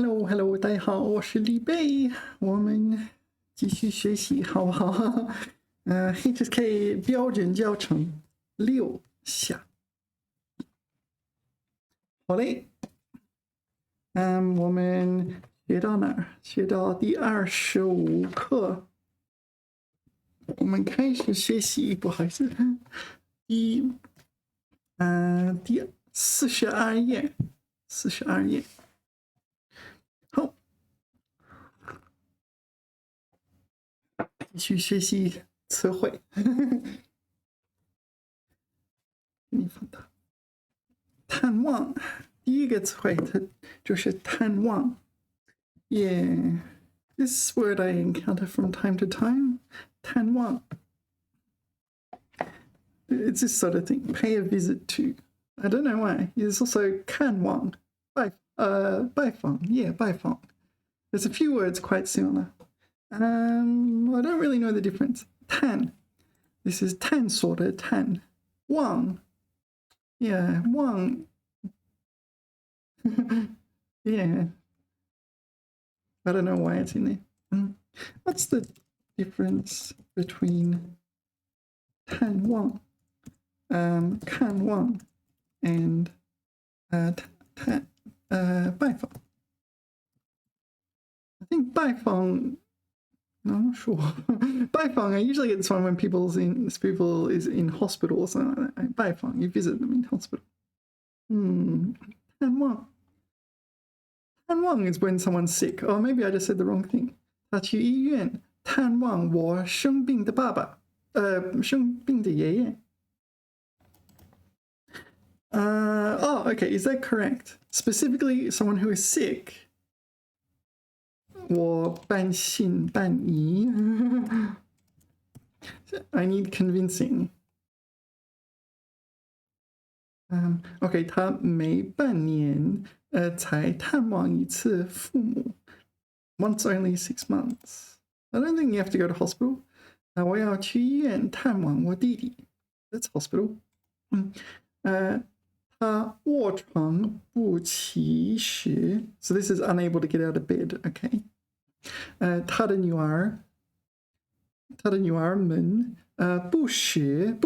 Hello，大家好，我是李贝，我们继续学习好不好？HSK 标准教程6下，好嘞。我们学到哪儿？学到第25课，我们开始学习，不好意思，第42页，42页。好，继续学习词汇。你放大，探望，第一个词汇它就是探望。Yeah, this word I encounter from time to time. 探望. It's this sort of thing. Pay a visit to. I don't know why. There's also 看望. 拜访. Yeah, 拜访. There's a few words quite similar. I don't really know the difference. 探. This is 探索的探. 望. Yeah, 望. Yeah. I don't know why it's in there. What's the difference between 探望, 看望, and 拜访? I think 拜访, no, I'm not sure. 拜访, usually it's one when people is in hospital or something like that. 拜访, you visit them in hospital. 探望. 探望 is when someone's sick. Oh, maybe I just said the wrong thing. 他去医院探望我生病的爸爸，生病的爷爷。Okay, is that correct? Specifically, someone who is sick. 我半信半疑。I need convincing. Okay, 他每半年才探望一次父母。Once only 6 months. I don't think you have to go to hospital. 我要去医院探望我弟弟。That's hospital. 他卧床不起时。So this is unable to get out of bed. Okay. 他的女儿们不时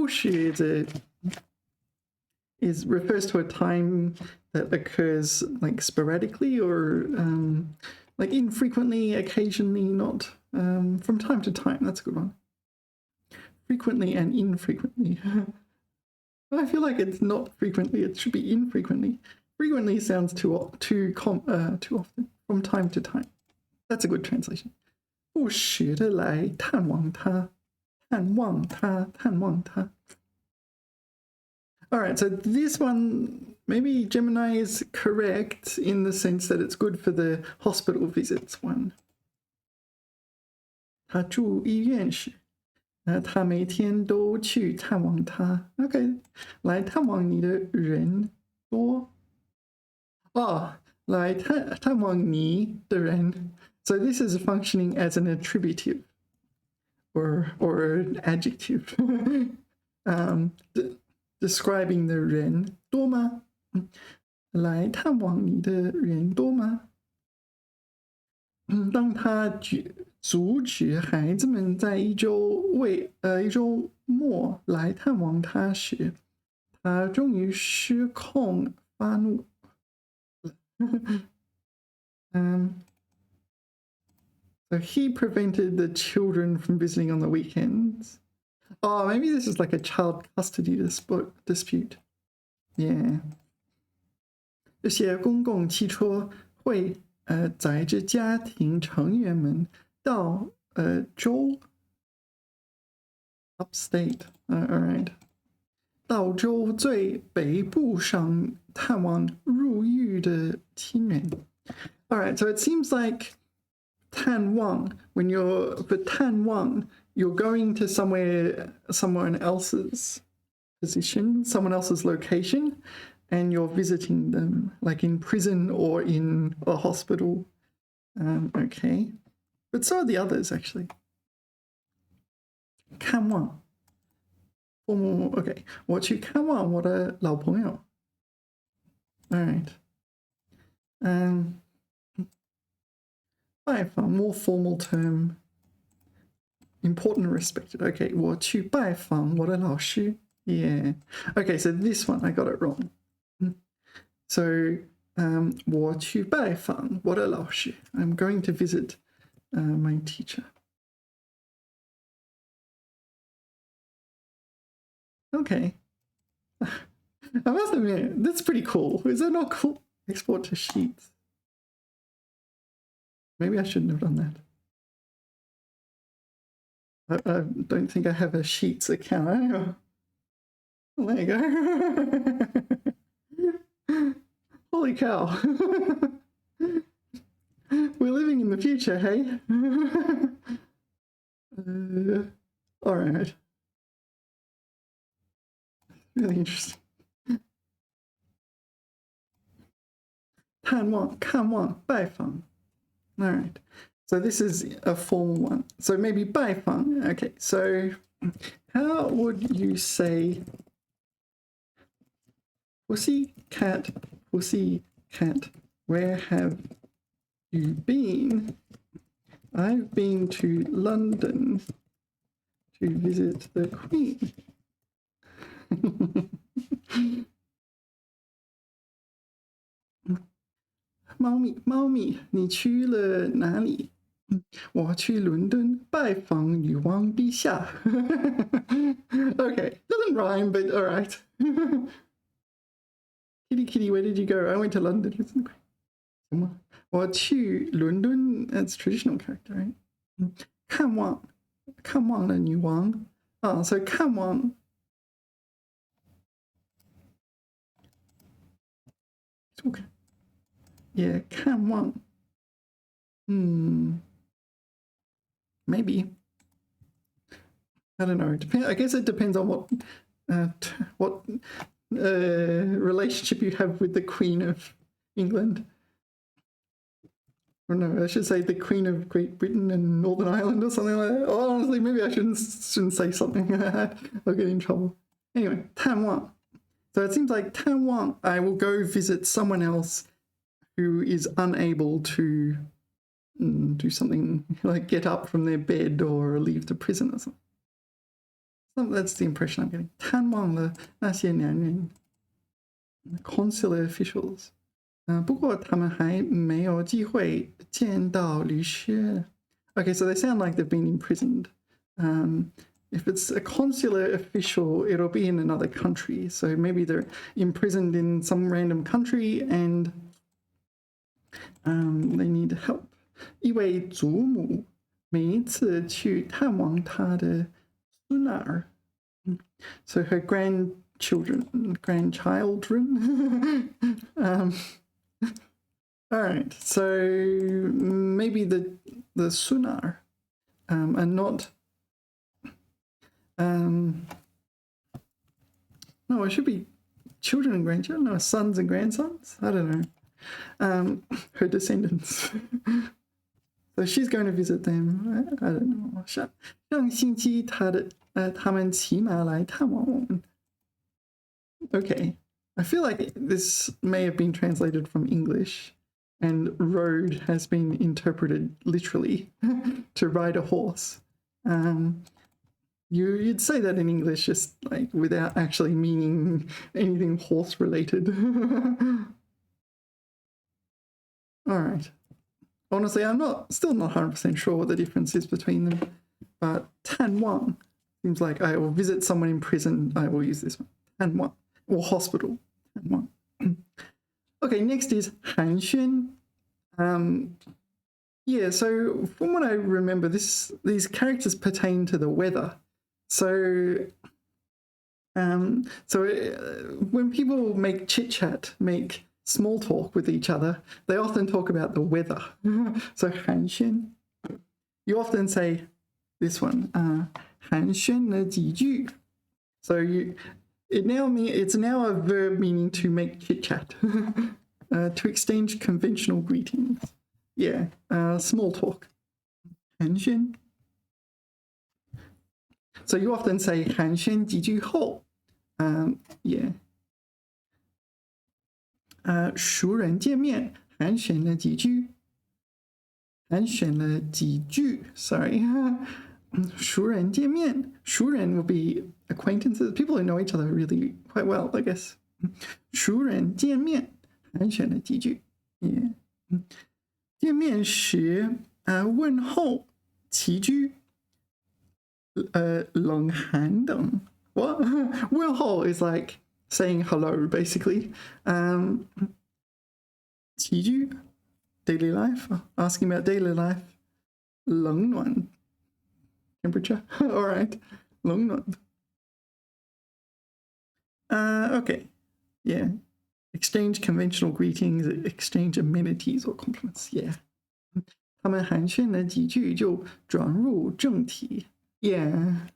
is refers to a time that occurs like sporadically or like infrequently, occasionally, not from time to time. That's a good one. Frequently and infrequently. I feel like it's not frequently, it should be infrequently. Frequently sounds too often, from time to time. That's a good translation. 不时的来探望他. All right, so this one, maybe Gemini is correct in the sense that it's good for the hospital visits one. 他住医院时，他每天都去探望他。Okay, 来探望你的人多。来探望你的人。So this is functioning as an attributive or an adjective. Describing the 人多吗？来探望你的人多吗？当他阻止孩子们在一周末来探望他时，他终于失控发怒。So he prevented the children from visiting on the weekends. Oh, maybe this is like a child custody dispute. Yeah. 这些公共汽车会载着家庭成员们到州 upstate. All right. 到州最北部上探望入狱的亲人. All right, so it seems like 探望, when you're for 探望, you're going to someone else's position, someone else's location, and you're visiting them, like in prison or in a hospital. Okay. But so are the others, actually. 看望. Okay. 我去看望我的老朋友. All right. 拜访 more formal term, important and respected. Okay, 我去拜访我的老师. Yeah. Okay, so this one I got it wrong. So 我去拜访我的老师. I'm going to visit my teacher. Okay. I must admit, that's pretty cool. Is that not cool? Export to sheets. Maybe I shouldn't have done that. I don't think I have a Sheets account. Oh, there you go. Holy cow. We're living in the future, hey? All right. Really interesting. 探望, 看望, 拜访. All right. So this is a formal one. So maybe 拜访. Okay. So how would you say pussy cat, where have you been? I've been to London to visit the Queen. 猫咪，你去了哪里？我去伦敦拜访女王陛下。Okay, doesn't rhyme, but all right. Kitty, where did you go? I went to London. 我去伦敦 that's traditional character, right? 看望了女王. Oh, so 看望. Okay. Yeah, 看望. Maybe. I don't know. I guess it depends on what relationship you have with the Queen of England. Or no, I should say the Queen of Great Britain and Northern Ireland or something like that. Oh, honestly, maybe I shouldn't say something. I'll get in trouble. Anyway, 探望. So it seems like 探望, I will go visit someone else who is unable to do something like get up from their bed or leave the prison or something. So that's the impression I'm getting. 探望了那些男人, consular officials. 不过他们还没有机会见到律师. Okay, so they sound like they've been imprisoned. If it's a consular official, it'll be in another country. So maybe they're imprisoned in some random country and they need help. 一位祖母每一次去探望她的孙儿. So her grandchildren. All right, so maybe the sunar are not. No, it should be children and grandchildren, no, sons and grandsons. I don't know. Her descendants. So she's going to visit them. I don't know. 上星期他们骑马来探望我们. Okay, I feel like this may have been translated from English. And road has been interpreted literally to ride a horse. You'd say that in English just like without actually meaning anything horse related. All right. Honestly, I'm still not 100% sure what the difference is between them. But 探望 seems like I will visit someone in prison. I will use this one. 探望 or hospital. 探望. Okay, next is 寒暄. Yeah, so from what I remember, these characters pertain to the weather. So, when people make chit-chat, make small talk with each other, they often talk about the weather. So 寒暄. You often say this one, 寒暄了几句. So it's now a verb meaning to make chit-chat. To exchange conventional greetings. Yeah, small talk. 寒暄. So you often say 寒暄几句后. Yeah. 熟人见面寒暄了几句.寒选了几句 sorry 熟人见面熟人 will be acquaintances people who know each other really quite well I guess 熟人见面寒选了几句 yeah 见面时问候齐居冷寒等 what 问候 is like saying hello basically 齐居 daily life asking about daily life 冷暖 temperature all right 冷暖 okay yeah exchange conventional greetings exchange amenities or compliments yeah 他们寒暄了几句就转入正题 yeah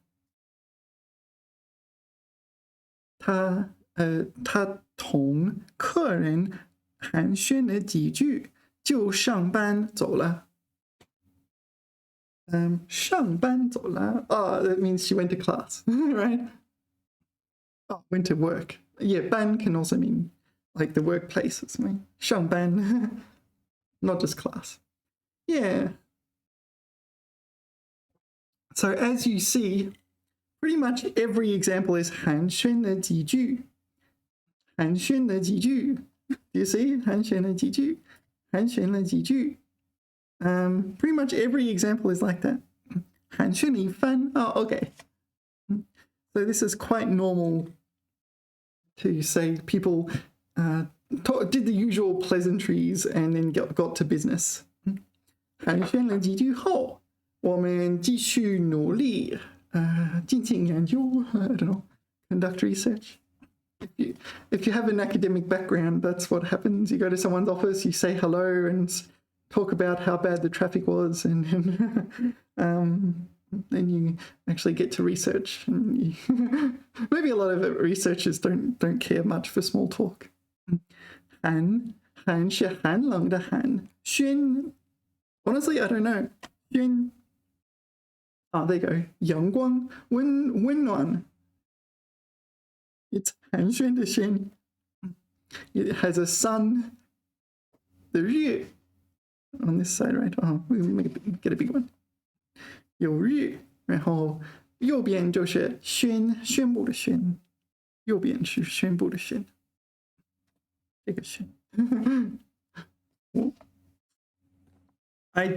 他同客人寒暄了几句就上班走了上班走了 oh that means she went to class right oh went to work yeah 班 can also mean like the workplace or something 上班 not just class yeah so as you see pretty much every example is 寒暄了几句寒暄了几句 do you see 寒暄了几句寒暄了几句pretty much every example is like that 寒暄了一番 oh okay so this is quite normal to say people did the usual pleasantries and then got to business 寒暄了几句后我们继续努力进行研究 I don't know conduct research if you have an academic background that's what happens you go to someone's office you say hello and talk about how bad the traffic was and then you actually get to research and maybe a lot of researchers don't care much for small talk 寒是寒冷的寒轩 honestly I don't know 轩 there you go 阳光温暖 it's 寒暄的暄 it has a sun the 日 on this side right we'll get a big one 有日然后右边就是宣布的宣右边是宣布的宣这个宣I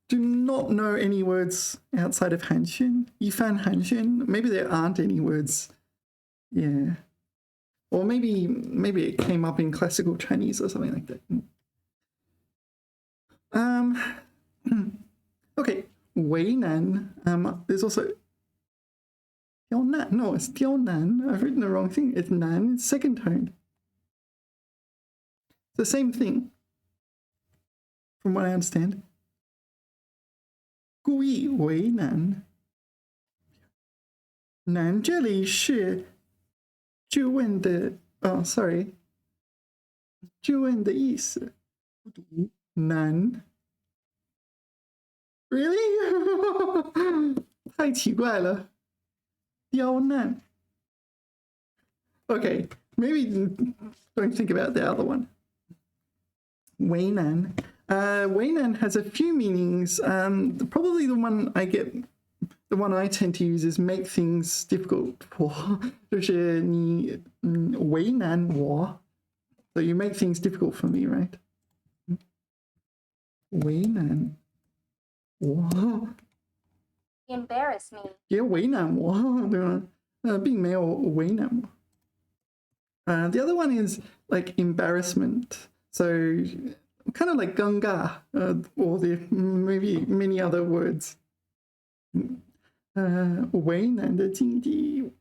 do not know any words outside of 寒暄一番寒暄 maybe there aren't any words yeah or maybe it came up in classical Chinese or something like that okay 为难 there's also 刁难 no it's 刁难 I've written the wrong thing it's 难 it's second tone it's the same thing from what I understand 故意为难难这里是质问的sorry 质问的意思难 really 太奇怪了刁难 okay maybe don't think about the other one 为难 为难 has a few meanings probably the one I tend to use is make things difficult for 就是你为难我 so you make things difficult for me right 为难我 embarrass me 也为难我对吗并没有为难我the other one is like embarrassment so kind of like 尴尬 or the maybe many other words 为难的境地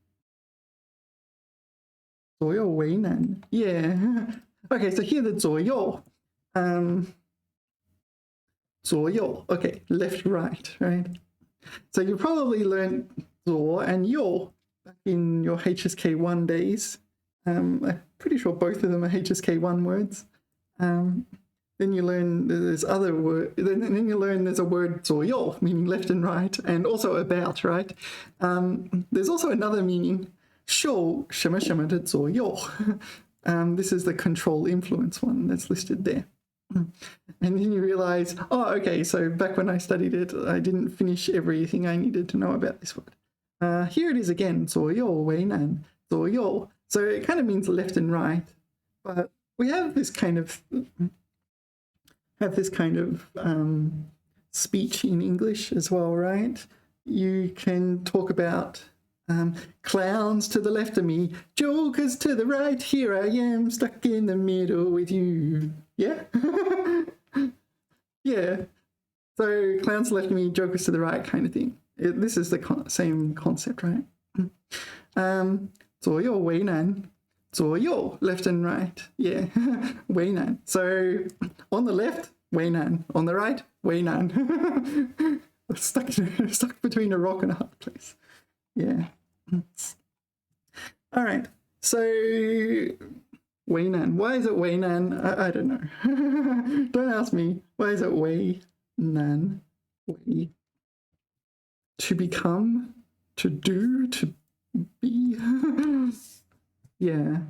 左右为难 yeah okay so here the 左右左右 okay left right so you probably learned 左 and 右 back in your HSK1 days I'm pretty sure both of them are HSK1 words then you learn there's other word then you learn there's a word 左右 meaning left and right and also about right there's also another meaning 受什么什么的左右 this is the control influence one that's listed there And then you realize, oh, okay, so back when I studied it, I didn't finish everything I needed to know about this word. Here it is again, 左右为难,左右. So it kind of means left and right, but we have this kind of speech in English as well, right? You can talk about clowns to the left of me, jokers to the right, here I am stuck in the middle with you. Yeah? Yeah. So clowns to the left of me, jokers to the right kind of thing. This is the same concept, right? 左右为难,左右, left and right. Yeah. 为难. So on the left, 为难. On the right, 为难. stuck between a rock and a hard place. Yeah. All right. So 为难. Why is it 为难? I don't know. Don't ask me. Why is it 为难? 为 to become, to do, to be. Yeah.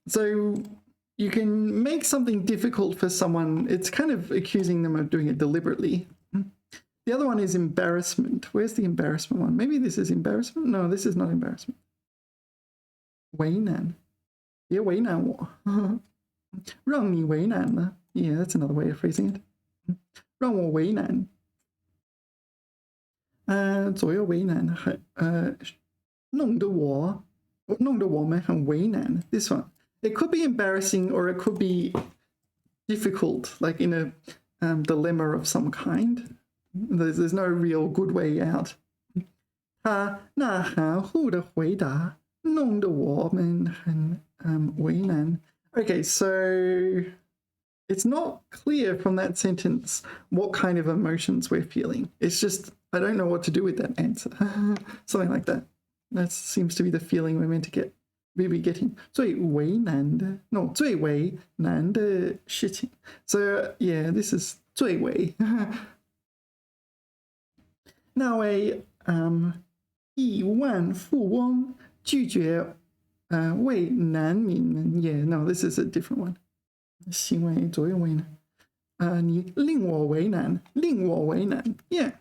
So you can make something difficult for someone. It's kind of accusing them of doing it deliberately. The other one is embarrassment. Where's the embarrassment one? Maybe this is embarrassment. No, this is not embarrassment. 为难. Yeah, 为难我. 让你为难了. Yeah, that's another way of phrasing it. 让我为难. 左右为难, 弄得我们很为难. This one. It could be embarrassing or it could be difficult, like in a dilemma of some kind. There's no real good way out. 他那含糊的回答弄得我们很为难. Okay, so it's not clear from that sentence what kind of emotions we're feeling. It's just, I don't know what to do with that answer. Something like that. That seems to be the feeling we're meant to get. We'll be getting 最为难的, no, 最为难的事情. So yeah, this is 最为. 那位亿万富翁拒绝为难民们. Yeah, no, this is a different one. 行为左右为难. 你令我为难, 令我为难. Yeah,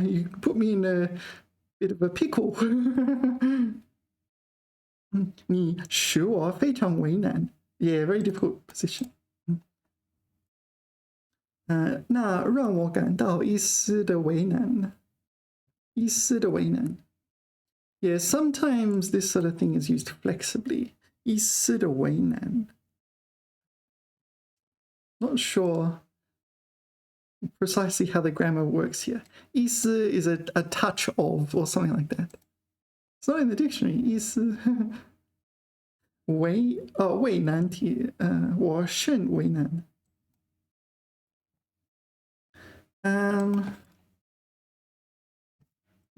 you put me in a bit of a pickle. 你使我非常为难. Yeah, very difficult position. 那让我感到一丝的为难. 一丝的为难. Yeah, sometimes this sort of thing is used flexibly. 一丝的为难. Not sure precisely how the grammar works here. 意思 is a touch of or something like that. It's not in the dictionary. 意思为难题. 我甚为难. All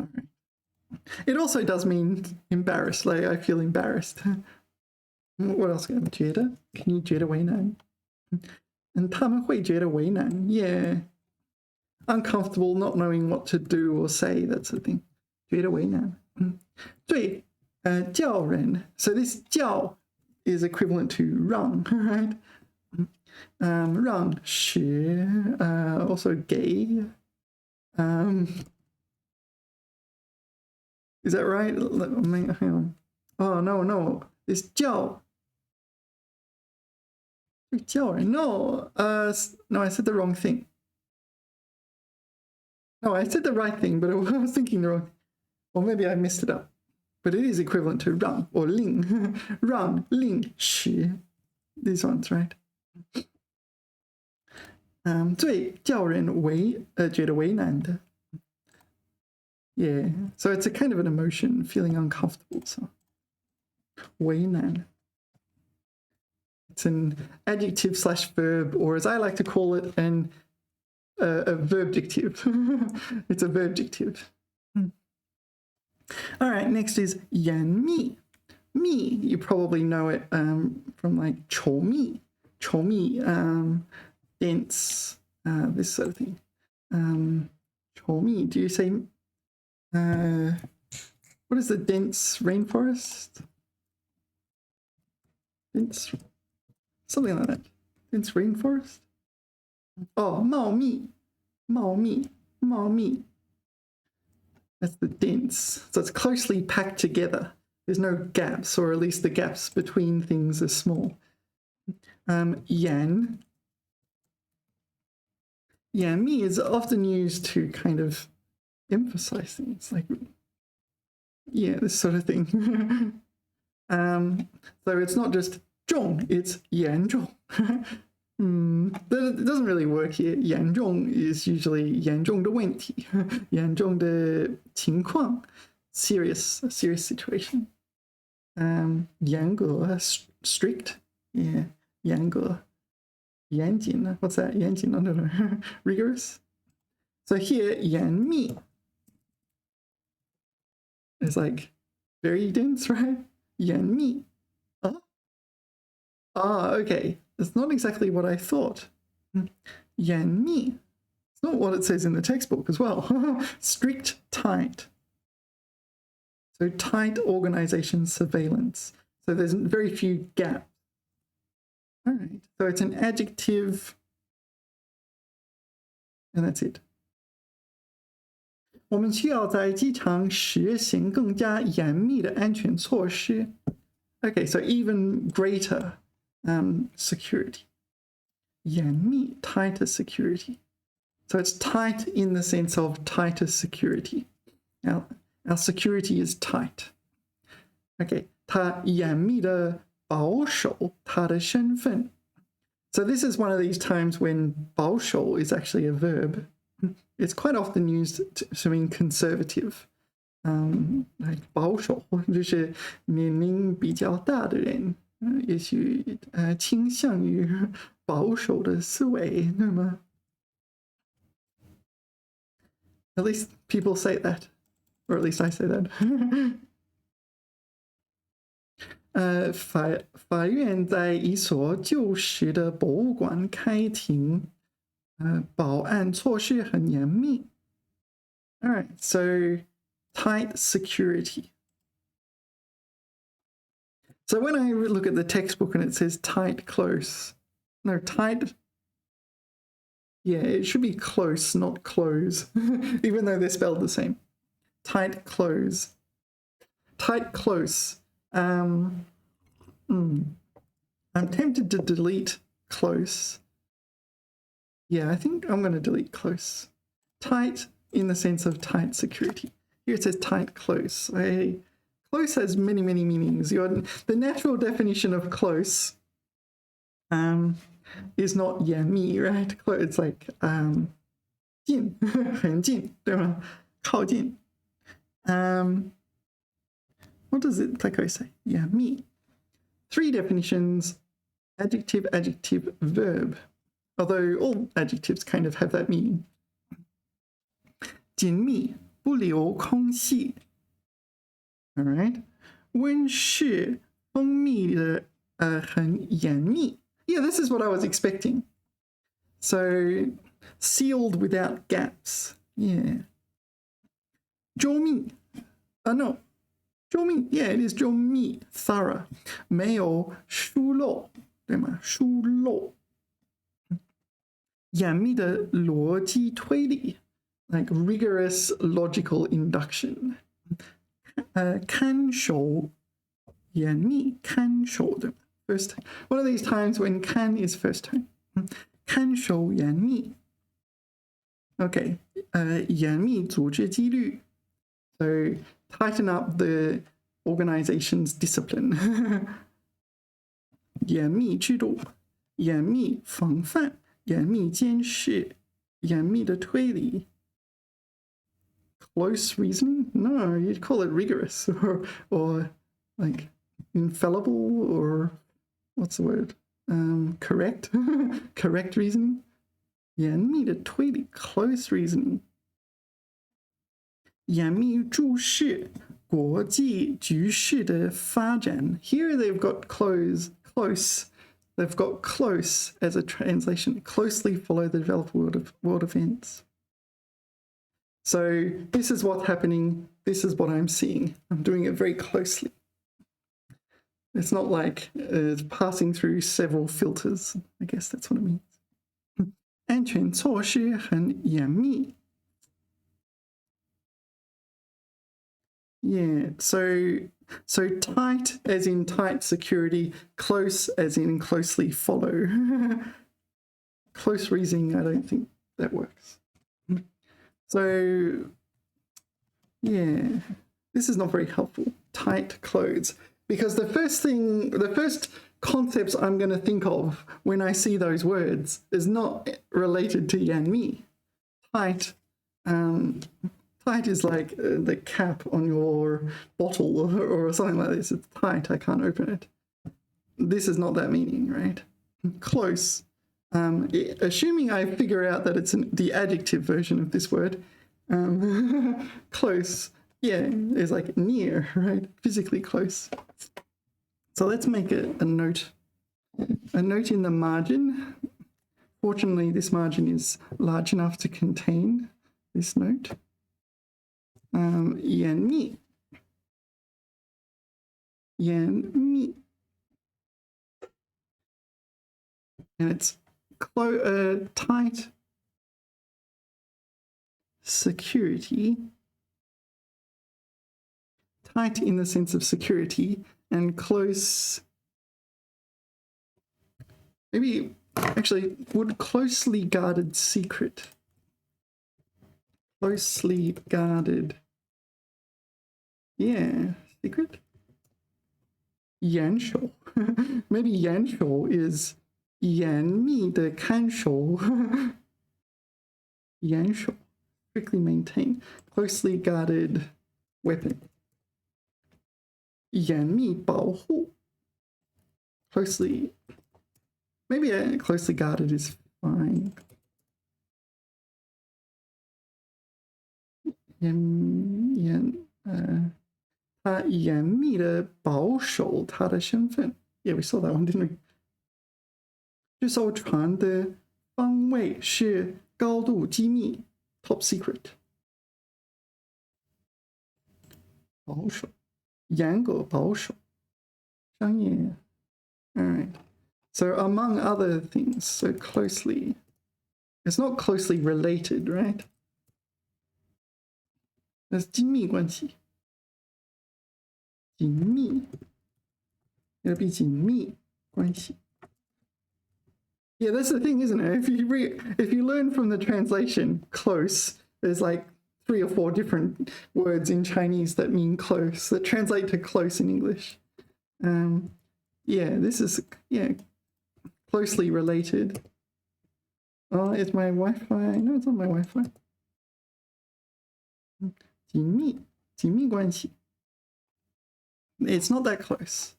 right. It also does mean embarrassed. Like I feel embarrassed. What else? 觉得? Can you 觉得为难? And 他们会觉得为难. Yeah. Uncomfortable, not knowing what to do or say, that sort of thing. 觉得为难. 最叫人. So this 叫 is equivalent to 让, right? 让使 also 给. Is that right? Hang on. Oh, no. This 叫. 叫人. No, I said the wrong thing. No, I said the right thing, but I was thinking the wrong. Or maybe I messed it up. But it is equivalent to 让 or 令. 让, 令, 使. These ones, right? 最叫人觉得为难的. Yeah, so it's a kind of an emotion, feeling uncomfortable. So 为难. It's an adjective / verb, or as I like to call it, a verbdictive. It's a verbdictive. All right, next is 眼密. Me, you probably know it from like 稠密, 稠密, dense, this sort of thing. 稠密, do you say, what is the dense rainforest? Dense, something like that. dense rainforest. Oh, 茂密, 茂密, 茂密. That's the dense. So it's closely packed together. There's no gaps, or at least the gaps between things are small. Yan. Yanmi is often used to kind of emphasize things, like, yeah, this sort of thing. So it's not just 重, it's 严重. It doesn't really work here. 严重 is usually 严重的问题, 严重的情况, a serious situation. 严格, strict, yeah, 严格. 严谨, what's that? 严谨, I don't know. Rigorous. So here, 严密 is like very dense, right? 严密. Okay. It's not exactly what I thought. 严密. It's not what it says in the textbook as well. Strict, tight. So tight organization surveillance. So there's very few gaps. All right. So it's an adjective. And that's it. 我们需要在机场实行更加严密的安全措施. Okay, so even greater security. 严密, tighter security. So it's tight in the sense of tighter security. Now, our security is tight. Okay, 他严密的保守他的身份. So this is one of these times when 保守 is actually a verb. It's quite often used to mean conservative. Like 保守就是年龄比较大的人，也许倾向于保守的思维，对吗？ At least people say that, or at least I say that. 法院在一所旧时的博物馆开庭，保安措施很严密。All right, so tight security. So when I look at the textbook and it says tight, close, no, tight, yeah, it should be close, not close, even though they're spelled the same. Tight, close. Tight, close. I'm tempted to delete close. Yeah, I think I'm going to delete close. Tight in the sense of tight security. Here it says tight, close. Close has many, many meanings. The natural definition of close is not 严密, right? It's like 近, 很近, 对吗? 靠近. What does it say? 严密. 3 definitions: adjective, adjective, verb. Although all adjectives kind of have that meaning. 紧密, 不留空隙. All right. 温室封闭的很严密. Yeah, this is what I was expecting. So sealed without gaps. Yeah. 周密. No. 周密. Yeah, it is 周密, thorough. 没有疏漏, 对吗? 疏漏. 严密的逻辑推理, like rigorous logical induction. 看守, 严密, 看守的. First, one of these times when 看 is first time. 看守严密. Okay, 严密组织纪律. So tighten up the organization's discipline. 严密制度, 严密防范, 严密监视, 严密的推理. Close reasoning? No, you'd call it rigorous or like infallible, or what's the word? Correct? Correct reasoning? 严密的推理, close reasoning. 严密注视国际局势的发展. Here they've got close. They've got close as a translation. Closely follow the developed world events. So this is what's happening. This is what I'm seeing. I'm doing it very closely. It's not like it's passing through several filters. I guess that's what it means. 安全措施很严密. Yeah, so tight as in tight security, close as in closely follow. Close reasoning, I don't think that works. So, yeah, this is not very helpful. Tight clothes. Because the first concepts I'm going to think of when I see those words is not related to yan mi. Tight, tight is like the cap on your bottle or something like this. It's tight, I can't open it. This is not that meaning, right? Close. Assuming I figure out that it's the adjective version of this word, close, yeah, is like near, right? Physically close. So let's make a note. A note in the margin. Fortunately, this margin is large enough to contain this note. Yan mi. Yan mi. And it's tight security. Tight in the sense of security, and close, maybe actually would closely guarded secret. Closely guarded, yeah, secret. 严守. Maybe 严守 is 严密的看守. 严守, strictly maintained, closely guarded weapon. 严密保护. Closely, maybe closely guarded is fine. 他严密的保守他的身份. Yeah, we saw that one, didn't we? 这艘船的方位是高度机密 top secret. 保守. 严格保守. 商业. All right. So among other things, so closely. It's not closely related, right? That's 紧密关系. 紧密. It'll be 紧密关系. Yeah, that's the thing, isn't it? If you learn from the translation, close, there's like 3 or 4 different words in Chinese that mean close, that translate to close in English. Yeah, this is, yeah, closely related. Oh, is my Wi-Fi? No, it's not my Wi-Fi. 紧密关系. It's not that close.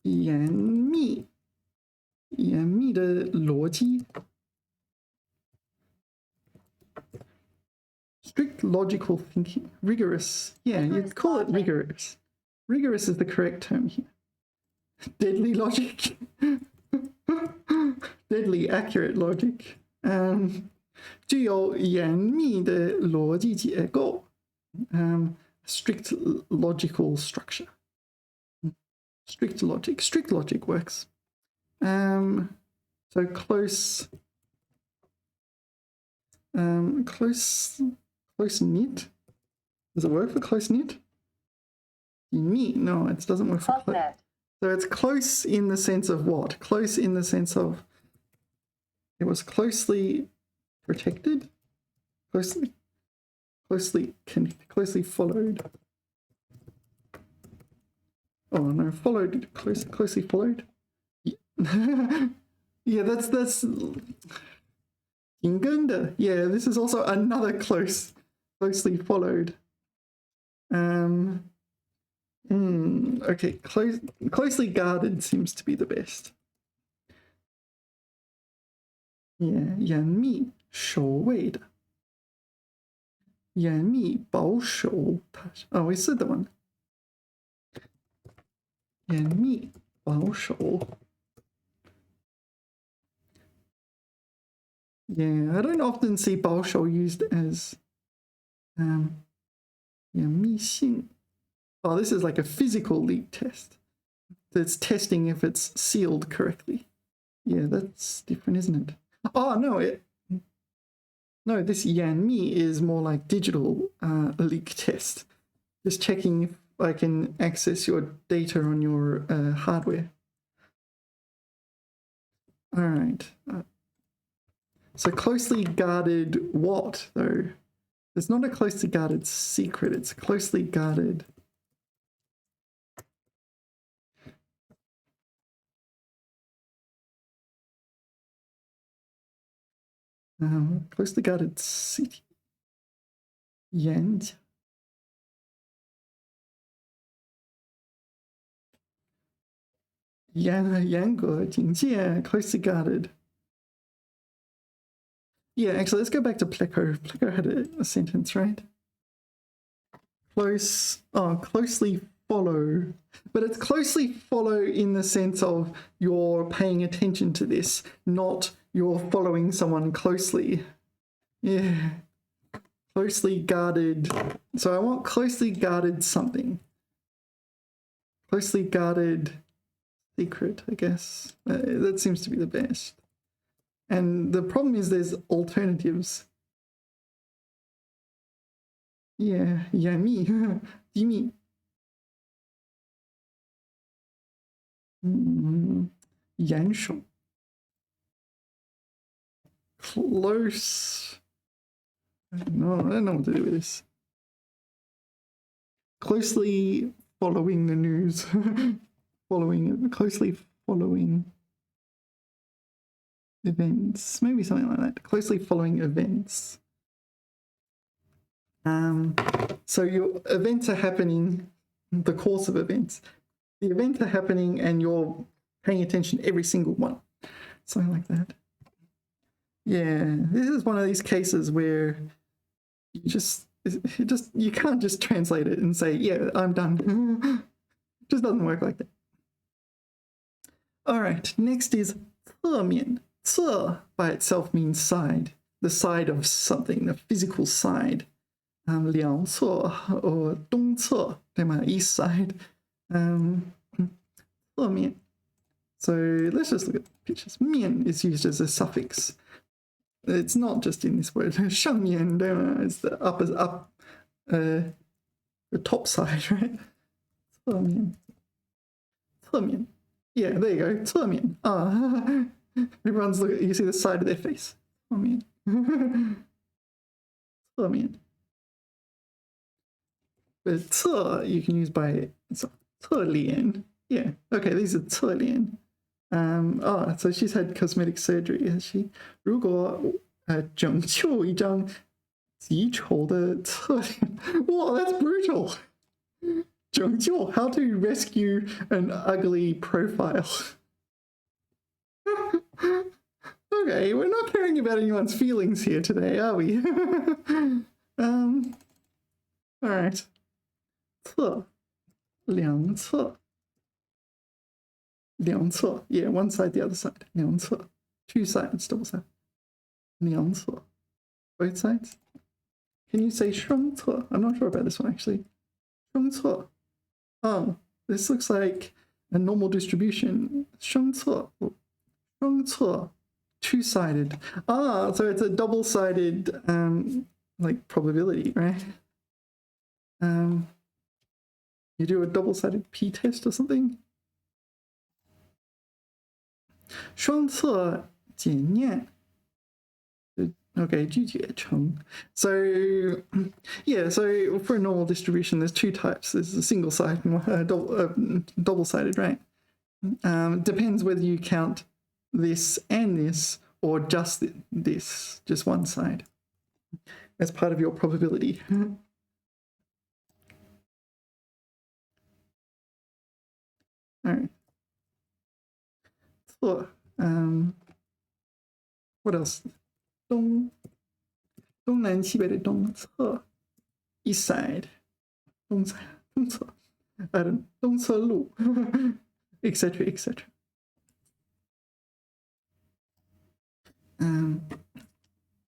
严密的逻辑. Strict logical thinking. Rigorous. Yeah, you'd call it rigorous. Rigorous is the correct term here. Deadly logic. Deadly accurate logic. 具有严密的逻辑结构. Strict logical structure. Strict logic works. So close knit. Does it work for close knit? No, it doesn't work for close. So it's close in the sense of what? Close in the sense of it was closely protected, closely followed. Oh no, closely followed. Yeah, that's 紧跟的. Yeah, this is also another closely followed. Okay, closely guarded seems to be the best. Yeah, 严密守卫的. 严密保守. Oh, we said the one. 严密保守. Yeah, I don't often see 保守 used as 严密性. Oh, this is like a physical leap test. that's testing if it's sealed correctly. Yeah, that's different, isn't it? Oh, no, this Yanmi is more like digital leak test. Just checking if I can access your data on your hardware. All right. So closely guarded what, though? It's not a closely guarded secret. It's closely guarded. Closely guarded city. Yan. Yange, 警戒, closely guarded. Yeah, actually, let's go back to Pleco. Pleco had a sentence, right? Closely follow. But it's closely follow in the sense of you're paying attention to this, not you're following someone closely. Yeah. Closely guarded. So I want closely guarded something. Closely guarded secret, I guess. That seems to be the best. And the problem is there's alternatives. Yeah, Yami. Yimi. Yanshou. Close. I don't know what to do with this. Closely following the news. Closely following events. Maybe something like that. Closely following events. So your events are happening, the course of events. The events are happening and you're paying attention to every single one. Something like that. Yeah, this is one of these cases where you can't just translate it and say, yeah, I'm done. It just doesn't work like that. All right, next is 侧面. 侧 by itself means side, the side of something, the physical side. 两侧 or 东侧, east side. 侧面. So let's just look at the pictures. 面 is used as a suffix. It's not just in this word. 上面 is the the top side, right? 侧面. 侧面. Yeah, there you go. 侧面. Everyone's looking. You see the side of their face. 侧面. 侧面. But 侧 you can use by 侧脸. Yeah. Okay, these are 侧脸. So she's had cosmetic surgery, has she? 如果拯救一张极丑的侧脸. Whoa, that's brutal. 拯救, how to rescue an ugly profile. Okay, we're not caring about anyone's feelings here today, are we? All right. 侧, 两侧. 两侧, yeah, one side, the other side. 两侧, two sides, double side. 两侧, both sides. Can you say 双侧? I'm not sure about this one actually. 双侧. Oh, this looks like a normal distribution. 双侧. 双侧, two-sided. So it's a double-sided like probability, right? You do a double-sided p-test or something? 双侧检验. Okay, 拒绝成. So, yeah, so for a normal distribution, there's two types. There's a single side and double-sided, right? Depends whether you count this and this, or just this, just one side, as part of your probability. All right. So, what else? 东南西北的东侧 east side. 东侧 I don't know. 东侧路 etc. etc.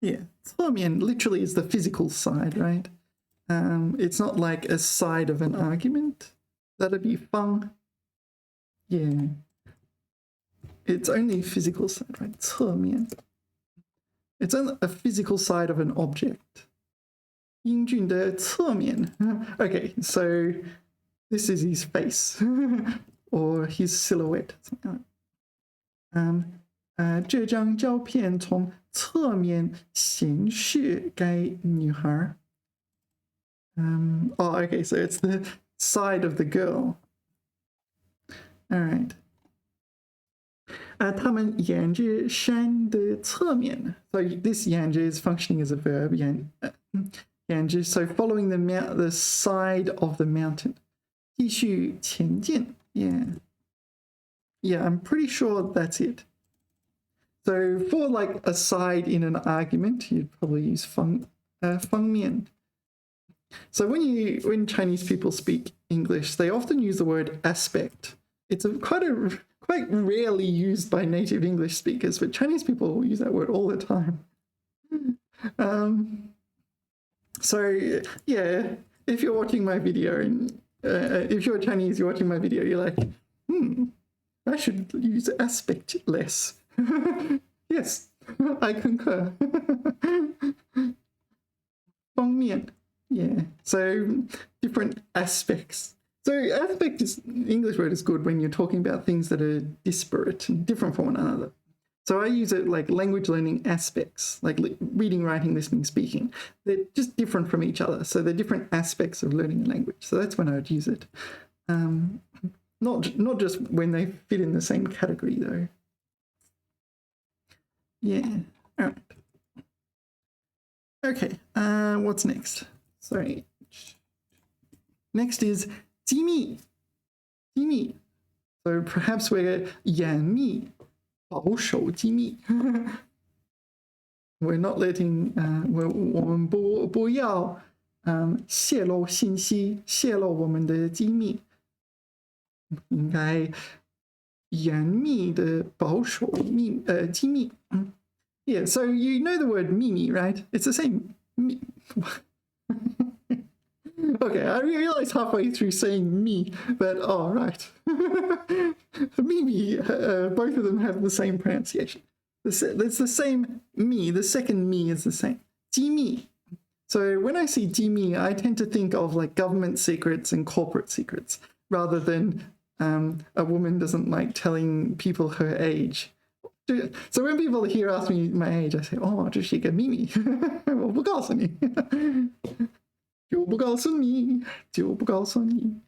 Yeah, 侧面 literally is the physical side, right? It's not like a side of an argument. That'd be 方. Yeah. It's only physical side, right? 侧面. It's on a physical side of an object. 英俊的侧面. Okay, so this is his face or his silhouette. Something like that. 这张照片从侧面显示该女孩. Oh, okay, so it's the side of the girl. All right. 他们沿着山的侧面. So this 沿着 is functioning as a verb. 沿着, so following the side of the mountain. 继续前进. Yeah. Yeah, I'm pretty sure that's it. So for like a side in an argument, you'd probably use 方面. So when Chinese people speak English, they often use the word aspect. It's quite rarely used by native English speakers, but Chinese people use that word all the time. So yeah, if you're watching my video and if you're Chinese, you're watching my video, you're like, I should use aspect less. Yes, I concur. 方面, yeah. So different aspects. So aspect is English word is good when you're talking about things that are disparate and different from one another. So I use it like language learning aspects, like reading, writing, listening, speaking. They're just different from each other. So they're different aspects of learning a language. So that's when I would use it. Not just when they fit in the same category though. Yeah. All right. Okay. What's next? Sorry. Next is 机密. 机密. So perhaps we're 严密, 保守机密. We're not letting 我们不要泄露信息，泄露我们的机密。应该严密的保守机密。Yeah, so you know the word 秘密, right? It's the same. Okay, I realized halfway through saying me, but oh, right. Mimi, both of them have the same pronunciation. It's the same me, the second me is the same. 机密. So when I see 机密, I tend to think of like government secrets and corporate secrets, rather than a woman doesn't like telling people her age. So when people here ask me my age, I say, oh, 这是一个秘密，我不告诉你。就不告诉你，就不告诉你。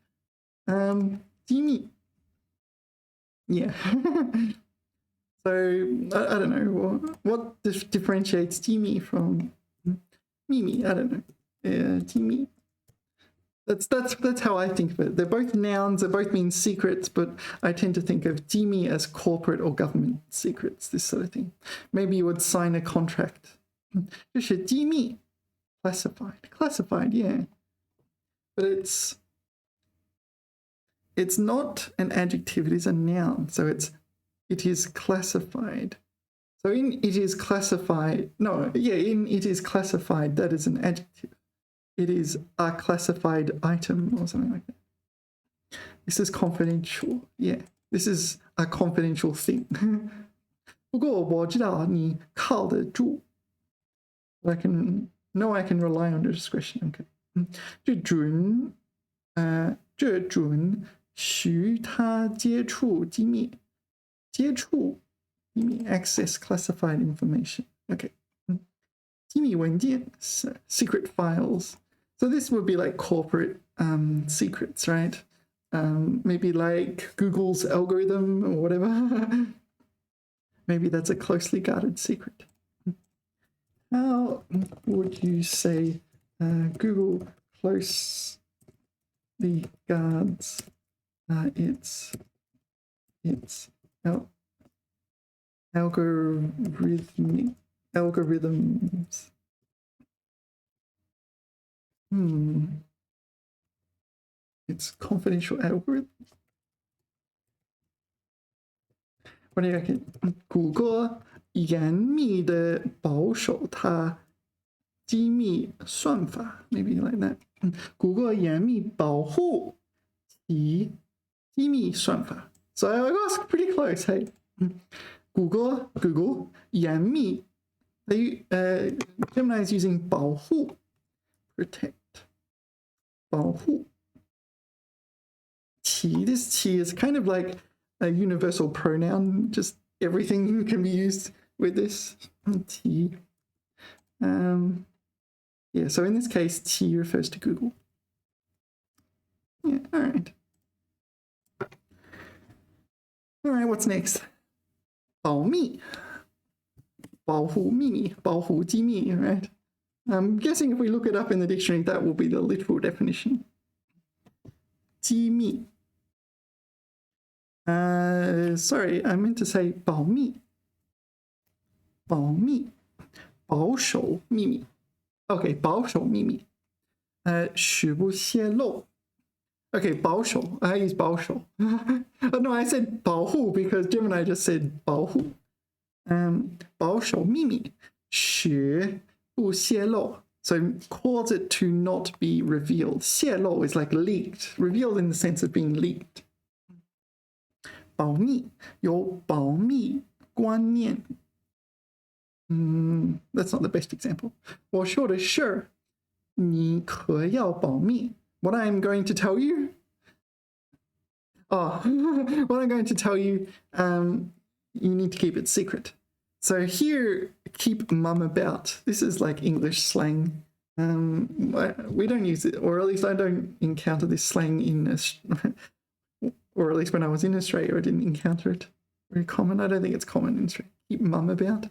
机密。Yeah. So I don't know what differentiates 机密 from 秘密. I don't know. 机密. That's how I think of it. They're both nouns. They both mean secrets, but I tend to think of 机密 as corporate or government secrets. This sort of thing. Maybe you would sign a contract. 这是机密. Classified, yeah. But it's not an adjective, it is a noun. So it is classified. So in it is classified, in it is classified, that is an adjective. It is a classified item or something like that. This is confidential, yeah. This is a confidential thing. 不过我知道你靠得住. I can rely on your discretion. Okay. 这准许他接触机密. 接触机密 access classified information. Okay. 机密文件 secret files. So this would be like corporate secrets, right? Maybe like Google's algorithm or whatever. Maybe that's a closely guarded secret. How would you say Google closely guards its algorithms? It's confidential algorithm. What do you reckon? 谷歌严密的保守它机密算法 maybe like that. 谷歌严密保护其机密算法. So I was pretty close. Hey, Google 严密 Gemini is using 保护 protect 保护 qi. This qi is kind of like a universal pronoun. Just everything can be used with this qi. Yeah, so in this case, qi refers to Google. Yeah, all right. All right, what's next? 保密 保护秘密 保护机密, right? I'm guessing if we look it up in the dictionary, that will be the literal definition. 机密 sorry, I meant to say 保密 保密 保守秘密 Okay, 保守秘密 使不泄露 Okay, 保守 I use 保守 oh, no, I said 保护 because Gemini just said 保护 保守秘密使不泄露 So cause it to not be revealed. 泄露 is like leaked, revealed in the sense of being leaked. 保密有保密观念 that's not the best example. 我说的是你可要保密 What I'm going to tell you? Oh, what I'm going to tell you, you need to keep it secret. So here, keep mum about. This is like English slang. We don't use it, or at least I don't encounter this slang in or at least when I was in Australia, I didn't encounter it. Very common. I don't think it's common in Australia. Keep mum about.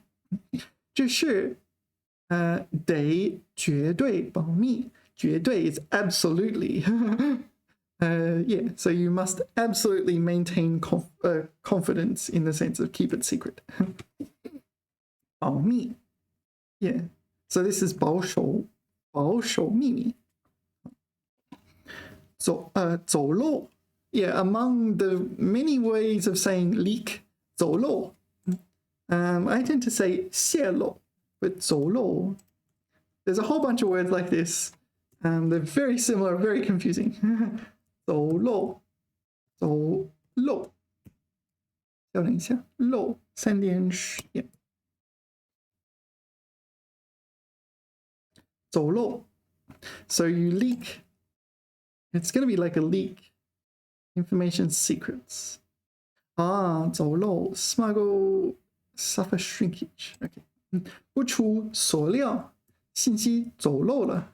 这是得绝对保密。绝对 is absolutely. Yeah, so you must absolutely maintain confidence in the sense of keep it secret. 保密 Yeah, so this is 保守秘密 走漏 Yeah, among the many ways of saying leak 走漏 I tend to say 泄露 but 走漏 There's a whole bunch of words like this they're very similar, very confusing 走漏走漏稍等一下漏3点10点走漏 So you leak It's going to be like a leak Information secrets 走漏 smuggle suffer shrinkage Okay 不出所料信息走漏了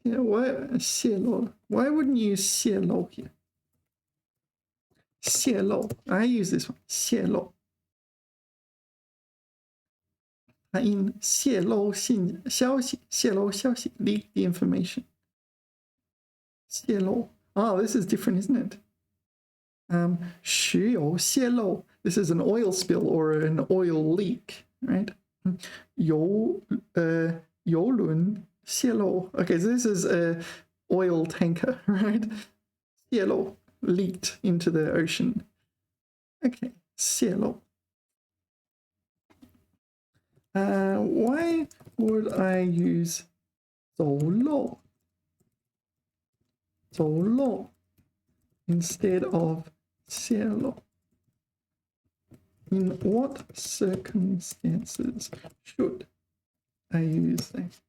Yeah, why 泄露了 Why wouldn't you use 泄露 here? 泄露 I use this one 泄露它因泄露消息 leak the information 泄露 this is different, isn't it? 石油泄漏 This is an oil spill or an oil leak, right? 油轮泄漏 Okay, so this is a oil tanker, right? 泄漏 leaked into the ocean. Okay, 泄漏 why would I use 走漏 instead of 泄漏 In what circumstances should I use that?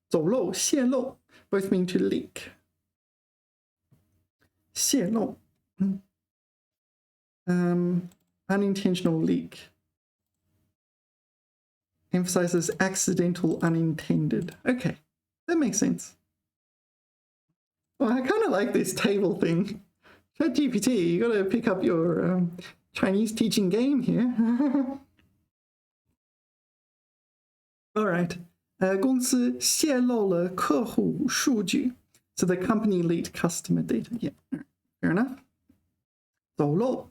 走漏 泄漏 both mean to leak. 泄漏 unintentional leak emphasizes accidental, unintended. Okay, that makes sense. Well, I kind of like this table thing. ChatGPT, you got to pick up your Chinese teaching game here. All right. 公司泄露了客户数据 So the company leaked customer data. Yeah, fair enough. 走漏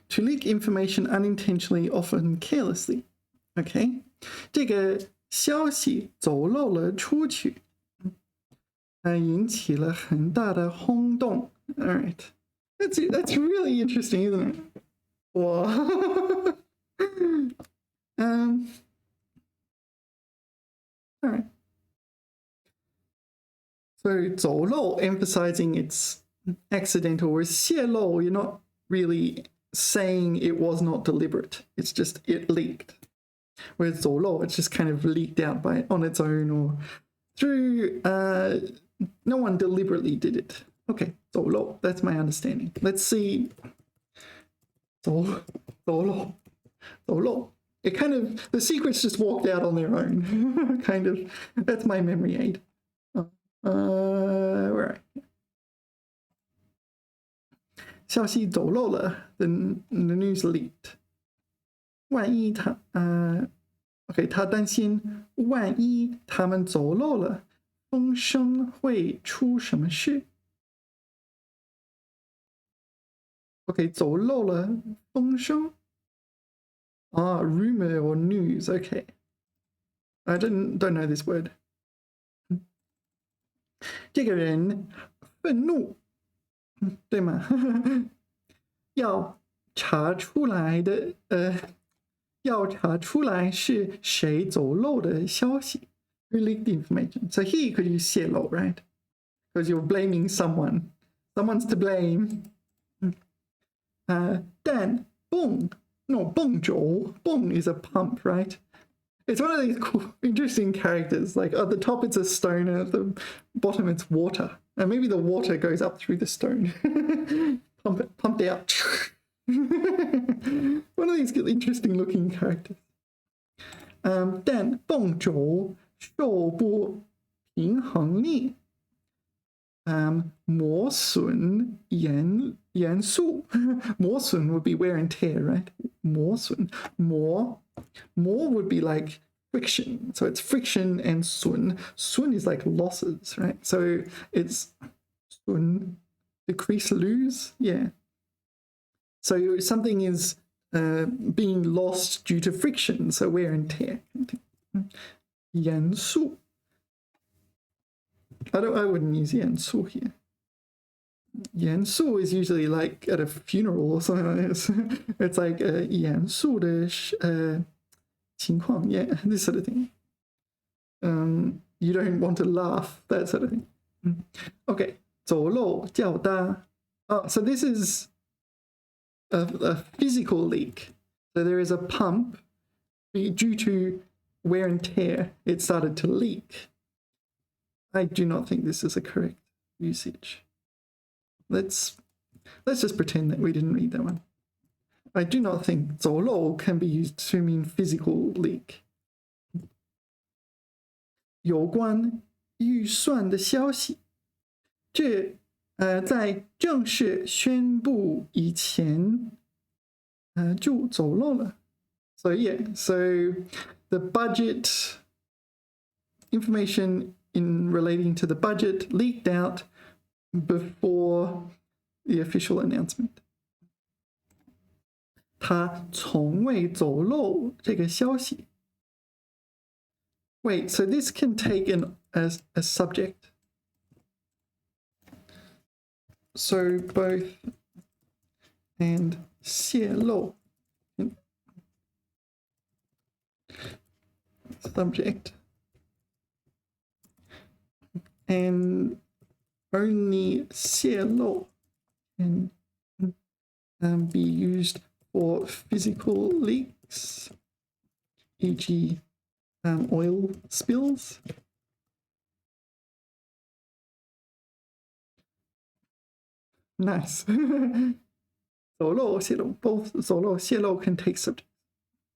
To leak information unintentionally, often carelessly. Okay. 这个消息走漏了出去引起了很大的轰动 All right. That's really interesting, isn't it? Wow. All right. So So 走漏 emphasizing it's accidental, whereas 泄露 you're not really saying it was not deliberate. It's just it leaked. Whereas 走漏 it's just kind of leaked out on its own or through no one deliberately did it. Okay, 走漏, that's my understanding. Let's see. 走漏. It kind of, the secrets just walked out on their own. Kind of, that's my memory aid. Where are you? 消息走漏了 the news leaked. 万一他OK 他担心万一他们走漏了风声会出什么事 OK 走漏了风声 rumor or news. Okay, I don't know this word. 这个人愤怒对吗要查出来的要查出来是谁走漏的消息 Who leaked the information? So here could use 泄露 right? Because you're blaming someone. Someone's to blame. 但泵 no 泵轴 泵 is a pump, right? It's one of these cool, interesting characters. Like at the top it's a stone and at the bottom it's water. And maybe the water goes up through the stone. Pumped out. One of these interesting looking characters. 但泵轴受不平衡力磨损元素磨损 would be wear and tear, right? 磨损 more would be like friction. So it's friction and 损 is like losses, right? So it's 损 decrease, lose, yeah. So something is being lost due to friction, so wear and tear. 元素 I wouldn't use 元素 here. 元素 is usually like at a funeral or something like this. It's like 严肃的情况 yeah, this sort of thing. You don't want to laugh, that sort of thing. Okay, 走漏较大 so this is a physical leak. So there is a pump due to wear and tear. It started to leak. I do not think this is a correct usage. Let's just pretend that we didn't read that one. I do not think 走漏 can be used to mean physical leak. 有关预算的消息，这在正式宣布以前就走漏了。So yeah, so the budget information in relating to the budget leaked out before the official announcement. 他从未走漏这个消息。Wait, so this can take as a subject. So both and 泄露 subject and only 泄露 can be used for physical leaks, e.g. Oil spills. Nice. 走漏泄露 both 走漏泄露 can take subject.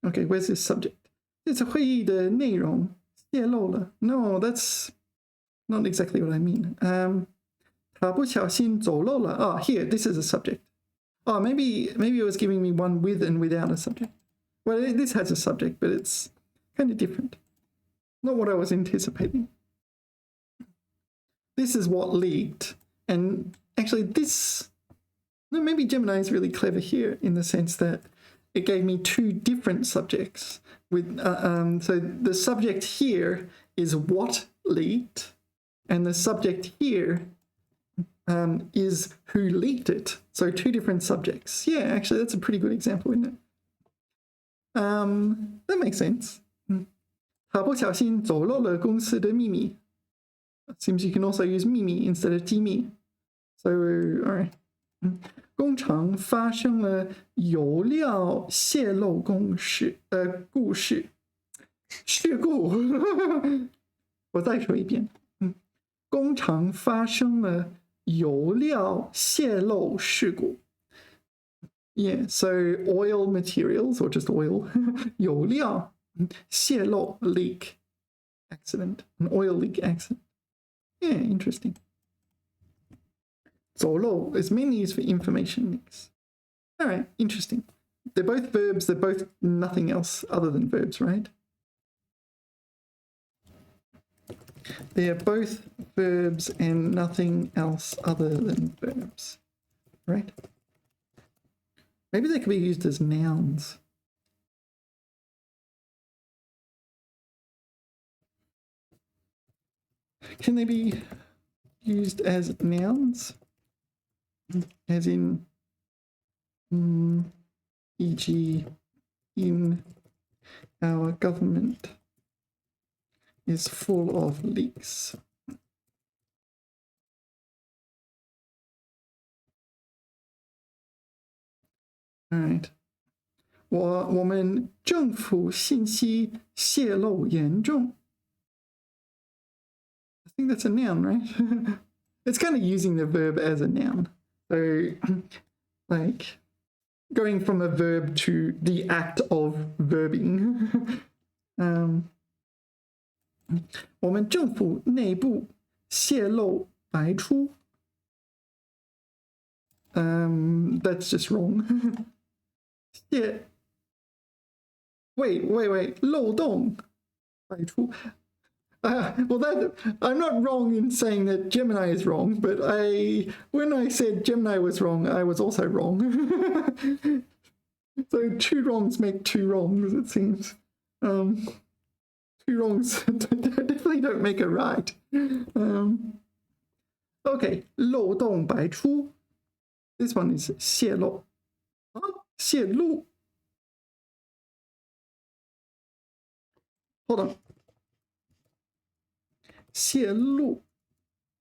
Okay, where's this subject? 这次会议的内容泄露了 No, that's not exactly what I mean. 他不小心走漏了 here, this is a subject. Maybe it was giving me one with and without a subject. Well, this has a subject, but it's kind of different. Not what I was anticipating. This is what leaked. And actually maybe Gemini is really clever here in the sense that it gave me two different subjects. So the subject here is what leaked, and the subject here is who leaked it. So two different subjects. Yeah, actually that's a pretty good example, isn't it? That makes sense. 他不小心走漏了公司的秘密 Seems you can also use 秘密 instead of 机密. So, all right. 工厂发生了油料泄漏故事。事故。我再说一遍。工厂发生了油料泄漏事故。Yeah, so oil materials or just oil. 油料泄漏 leak accident, an oil leak accident. Yeah, interesting. 走漏 is mainly used for information leaks. All right, interesting. They're both verbs, they're both nothing else other than verbs, right? They're both verbs and nothing else other than verbs, right? Maybe they could be used as nouns. Can they be used as nouns? As in, e.g., in our government is full of leaks. All right. 我们政府信息泄露严重. I think that's a noun, right? It's kind of using the verb as a noun. So, like, going from a verb to the act of verbing. 我们政府内部泄露白出. That's just wrong. 泄 Wait, 漏洞白出. Well, I'm not wrong in saying that Gemini is wrong, but when I said Gemini was wrong, I was also wrong. So two wrongs make two wrongs, it seems. Two wrongs definitely don't make a right. Okay, 漏洞百出. This one is 泄露.泄露. Hold on. 泄露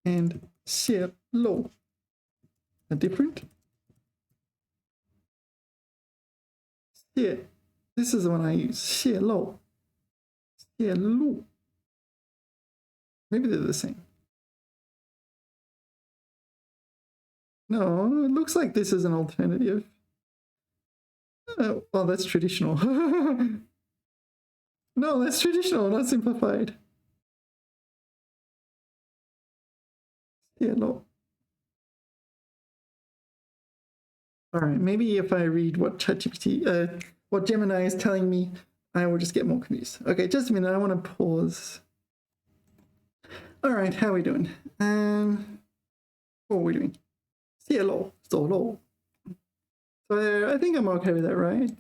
and 泄露 are different. 泄 This is the one I use. 泄露 泄露 Maybe they're the same. No, it looks like this is an alternative. Well, that's traditional. No, that's traditional, not simplified. 泄露. All right, maybe if I read what ChatGPT, what Gemini is telling me, I will just get more confused. Okay, just a minute, I want to pause. All right, how are we doing? What are we doing? 泄露, 走漏. So I think I'm okay with that, right?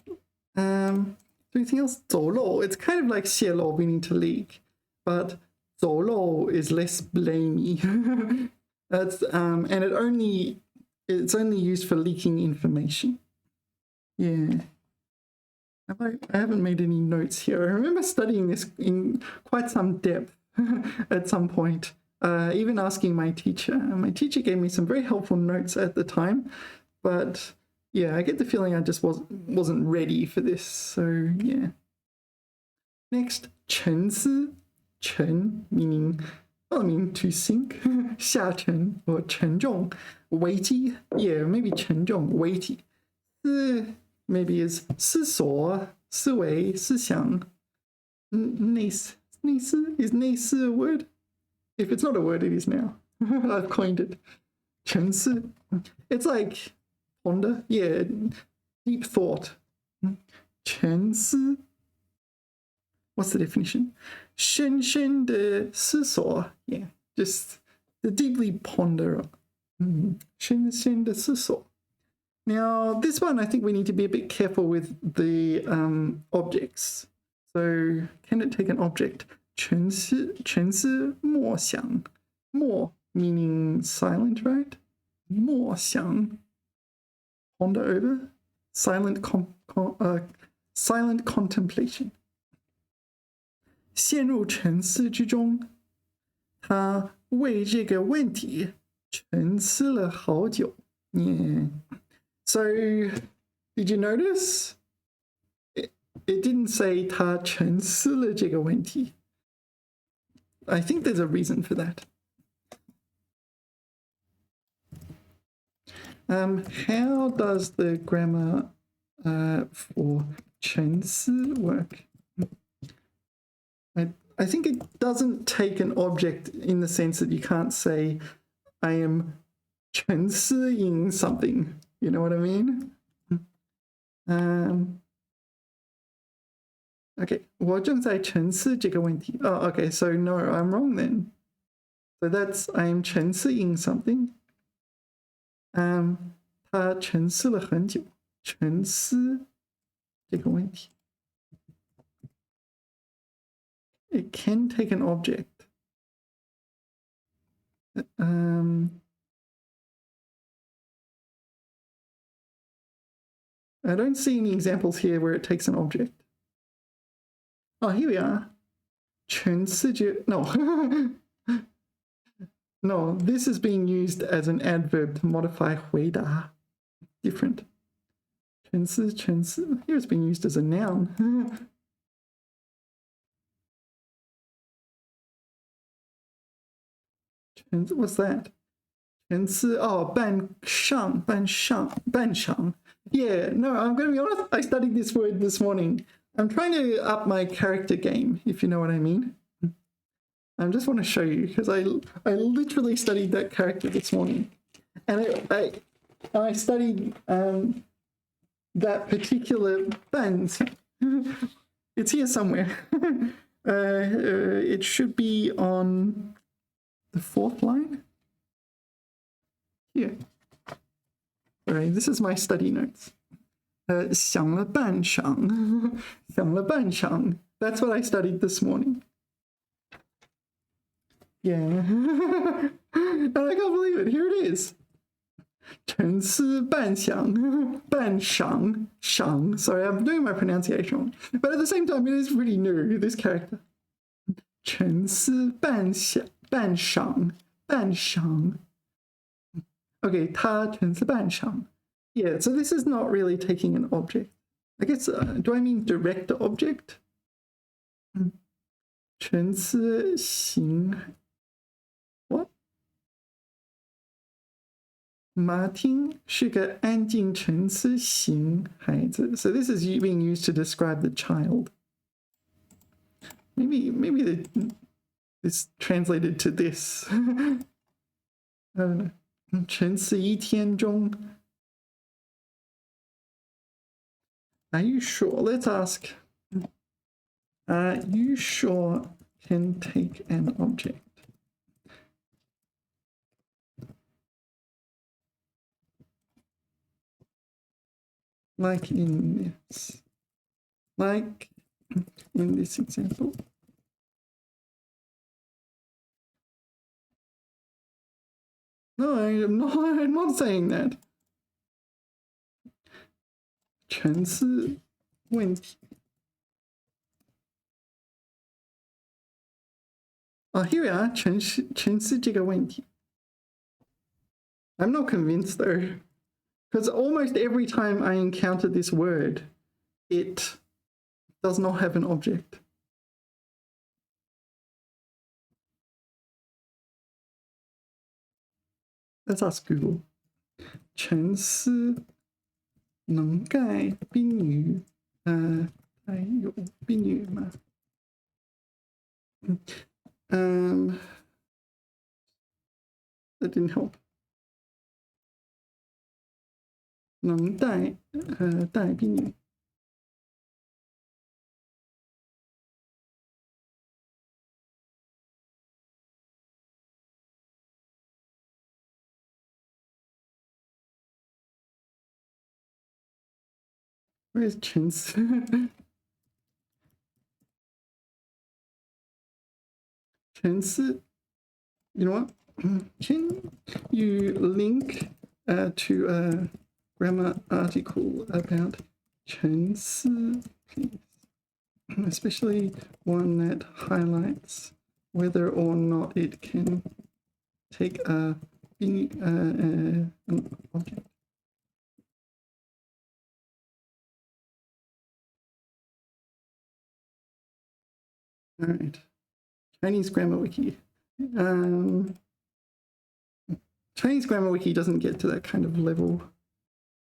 Anything else? 走漏. It's kind of like 泄露, meaning to leak, but 走漏 is less blamey. That's and it's only used for leaking information. Yeah. I haven't made any notes here. I remember studying this in quite some depth at some point. Even asking my teacher. My teacher gave me some very helpful notes at the time, but yeah, I get the feeling I just wasn't ready for this. So yeah. Next, 沉思. 沉 meaning, well, I mean to sink. 下沉 or 沉重. 危机. Yeah, maybe 沉重 weighty. 思 maybe is 思索, 思维, 思想. 内思 is 内思 a word? If it's not a word, it is now. I've coined it. 沉思. It's like ponder. Yeah, deep thought. 沉思. What's the definition? 深深的思索. Yeah, just to deeply ponder. 深深的思索. Now, this one, I think we need to be a bit careful with the objects. So, can it take an object? 沉思默想. 默 meaning silent, right? 默想. Ponder over. Silent contemplation. 陷入沉思之中. 他为这个问题沉思了好久。Yeah. So, did you notice? It didn't say 他沉思了这个问题。I think there's a reason for that. How does the grammar for 沉思 work? I think it doesn't take an object in the sense that you can't say I am 沉思in something. You know what I mean? Okay, 我正在沉思这个问题. Oh, okay, so no, I'm wrong then. So that's I am 沉思 in something. 他沉思了很久，沉思这个问题。It can take an object. I don't see any examples here where it takes an object. Oh, here we are. 沉思着 no. No, this is being used as an adverb to modify 回答. Different. 沉思 here it's being used as a noun. What's that? 沉思 oh 半晌 Yeah, no, I'm going to be honest, I studied this word this morning. I'm trying to up my character game, if you know what I mean. I just want to show you because I literally studied that character this morning, and I studied that particular band. It's here somewhere. It should be on the 4th line. Here. All right, this is my study notes. 想了半晌 That's what I studied this morning. Yeah. And I can't believe it. Here it is. 沉思半晌 Sorry, I'm doing my pronunciation wrong. But at the same time, it is pretty new, this character. 沉思半晌 Okay, 他沉思半晌 Yeah, so this is not really taking an object. I guess, do I mean direct object? 沉思行 What? 马丁是个安静沉思型孩子. So this is being used to describe the child. Maybe it's translated to this. I don't know. 沉思一天中 Are you sure? Let's ask. Are you sure can take an object? Like in this example. No, I'm not saying that. 沉思问题 Oh, here we are. 沉思这个问题 I'm not convinced though, because almost every time I encounter this word, it does not have an object. Let's ask Google. 沉思能盖宾语还有宾语吗？That didn't help. 能带带宾语 Where's 沉思 沉思 You know what? Can you link to a grammar article about 沉思, please? Especially one that highlights whether or not it can take an object. All right, Chinese Grammar Wiki. Chinese Grammar Wiki doesn't get to that kind of level.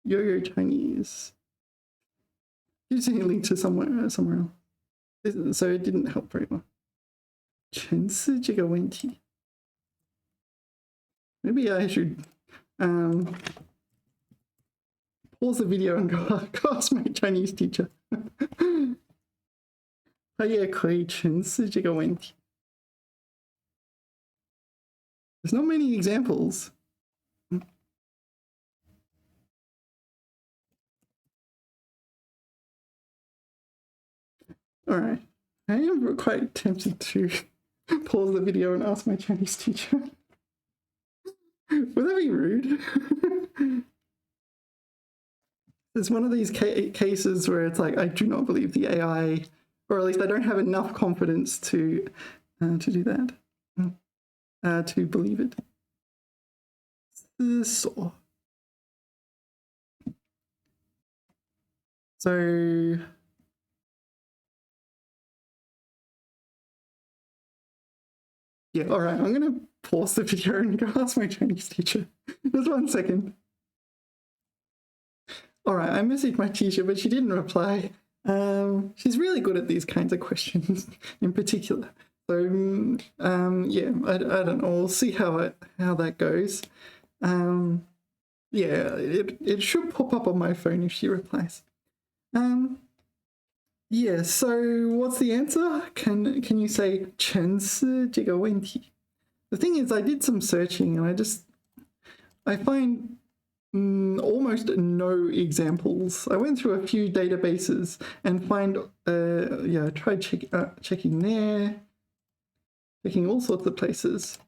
Yo-Yo Chinese. Gives you a link to somewhere else. So it didn't help very well. 陈思这个问题. Maybe I should pause the video and go ask my Chinese teacher. 他也可以沉思这个问题. There's not many examples. All right, I am quite tempted to pause the video and ask my Chinese teacher. Would that be rude? It's one of these cases where it's like, I do not believe the AI, or at least I don't have enough confidence to do that, to believe it. 思索. So yeah, all right, I'm gonna pause the video and go ask my Chinese teacher. Just 1 second. All right, I messaged my teacher, but she didn't reply. She's really good at these kinds of questions in particular. So yeah, I don't know. We'll see how that goes. Yeah, it should pop up on my phone if she replies. Yeah, so what's the answer? Can you say 沉思这个问题? The thing is, I did some searching and I find almost no examples. I went through a few databases and find, yeah, I tried checking there, checking all sorts of places.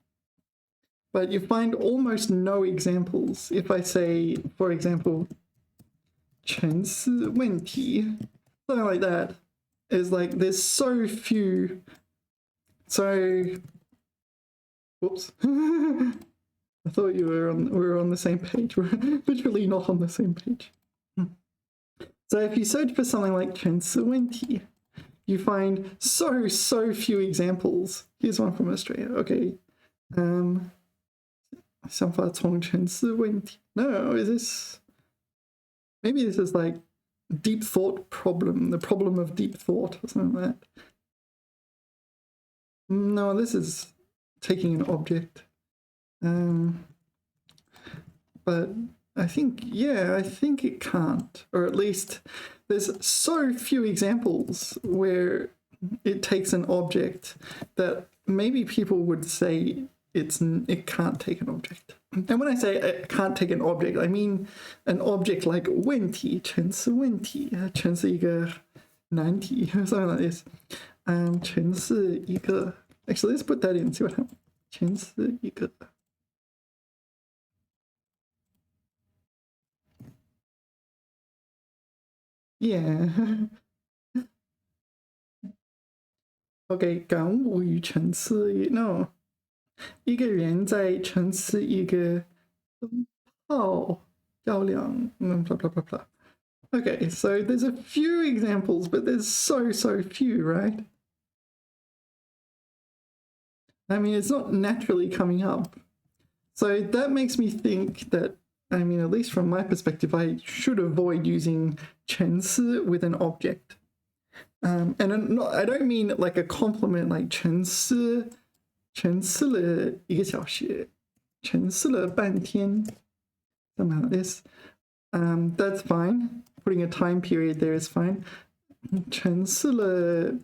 But you find almost no examples. If I say, for example, 沉思问题, something like that, is like there's so few. So, whoops. I thought we were on the same page. We're literally not on the same page. So if you search for something like 沉思问题, you find so few examples. Here's one from Australia. Okay. 想法从沉思问题. No, is this? Maybe this is like deep thought problem, the problem of deep thought or something like that. No, this is taking an object. But I think, yeah, I think it can't, or at least there's so few examples where it takes an object that maybe people would say it can't take an object. And when I say it can't take an object, I mean an object like 问题, 沉思问题, 沉思一个难题, something like this. 沉思一个, actually, let's put that in, see what happens. 沉思一个. Yeah. Okay, 感悟与沉思, no. 一个人在沉思一个灯泡照亮, blah, blah, blah, blah. Okay, so there's a few examples, but there's so few, right? I mean, it's not naturally coming up. So that makes me think that, I mean, at least from my perspective, I should avoid using 沉思 with an object. And I don't mean like a compliment, like 沉思了一个小时, 沉思了半天, something like this. That's fine. Putting a time period there is fine. 沉思了,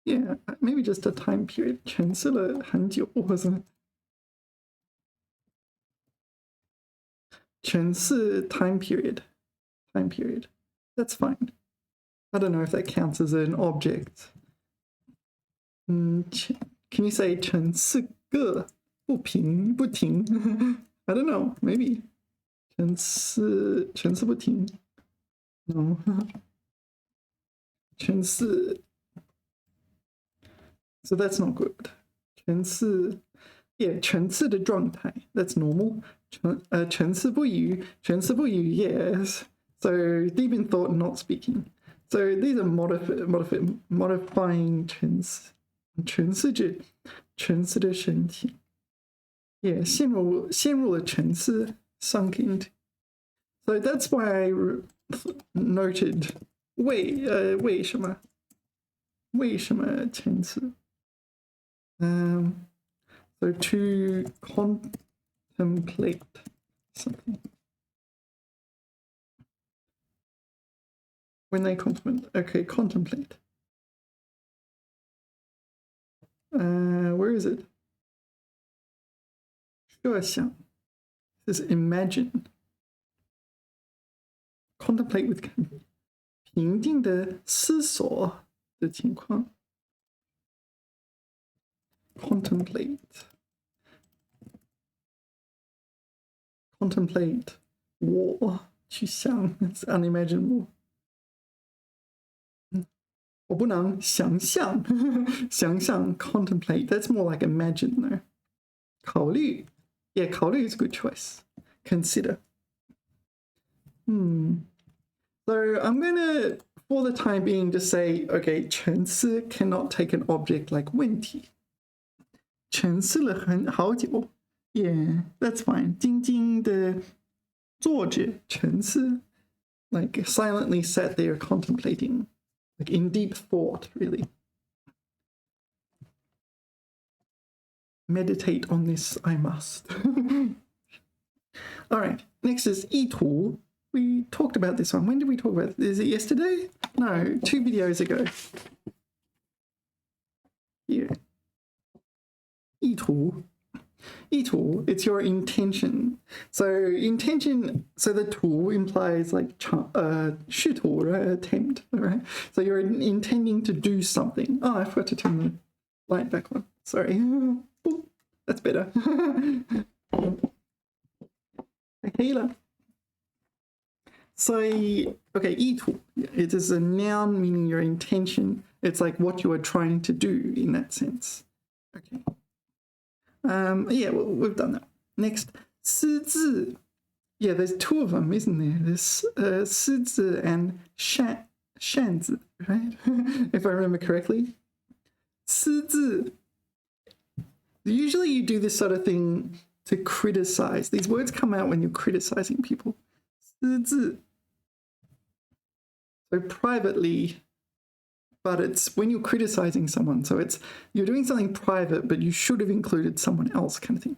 yeah, maybe just a time period. 沉思了很久 or something. 沉思 time period. That's fine. I don't know if that counts as an object. Can you say 沉思个不停? I don't know, maybe. 沉思不停. No. 沉思. So that's not good. 沉思 Yeah, 层次的状态, that's normal. 层次不语, yes. So deep in thought, not speaking. So these are modifying 层次指层次的身体. Yeah, 陷入了层次 sunk into. So that's why I noted 为什么层次? So to contemplate something. When they contemplate, okay, contemplate. Where is it? 设想. This is imagine. Contemplate with 平静的思索的情况. Contemplate. Contemplate. 我去想 It's unimaginable. 我不能想象 contemplate. That's more like imagine though. 考虑 Yeah, 考虑 is a good choice. Consider. So I'm going to, for the time being, just say, okay, 层次 cannot take an object like 问题. 沉思了好久. Yeah, that's fine. 静静的坐着沉思, like silently sat there contemplating, like in deep thought, really. Meditate on this, I must. All right, next is 意图. We talked about this one. When did we talk about it? Is it yesterday? No, 2 videos ago. Here. 意图. 意图, it's your intention. So intention, so the 图 implies like 试图, right? Attempt, right? So you're intending to do something. Oh, I forgot to turn the light back on. Sorry. Ooh, that's better. Okay, so, okay, 意图. It is a noun meaning your intention. It's like what you are trying to do in that sense. Okay. Yeah, well, we've done that. Next, 识字. Yeah, there's 2 of them, isn't there? There's 识字 and 善字, right? If I remember correctly. 识字. Usually you do this sort of thing to criticize. These words come out when you're criticizing people. 识字. So privately, but it's when you're criticizing someone. So it's you're doing something private, but you should have included someone else, kind of thing.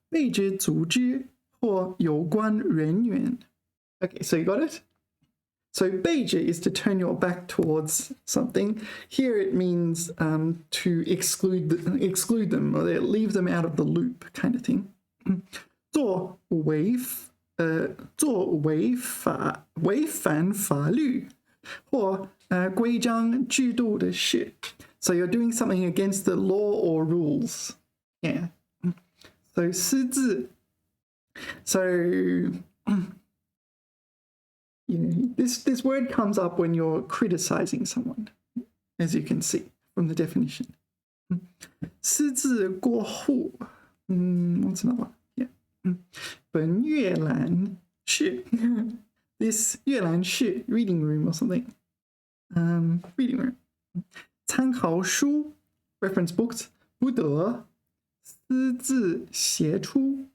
被指组织或有关人员. Okay, so you got it? So 背着 is to turn your back towards something. Here it means to exclude them or leave them out of the loop, kind of thing. 做违反法律或规章制度的事. So you're doing something against the law or rules. Yeah. So 识字. So this word comes up when you're criticizing someone, as you can see from the definition. 识字过户. What's another one? Yeah. 本阅览室. This 阅览室 reading room or something. Reading room. 参考书 reference books. 不得私自写出.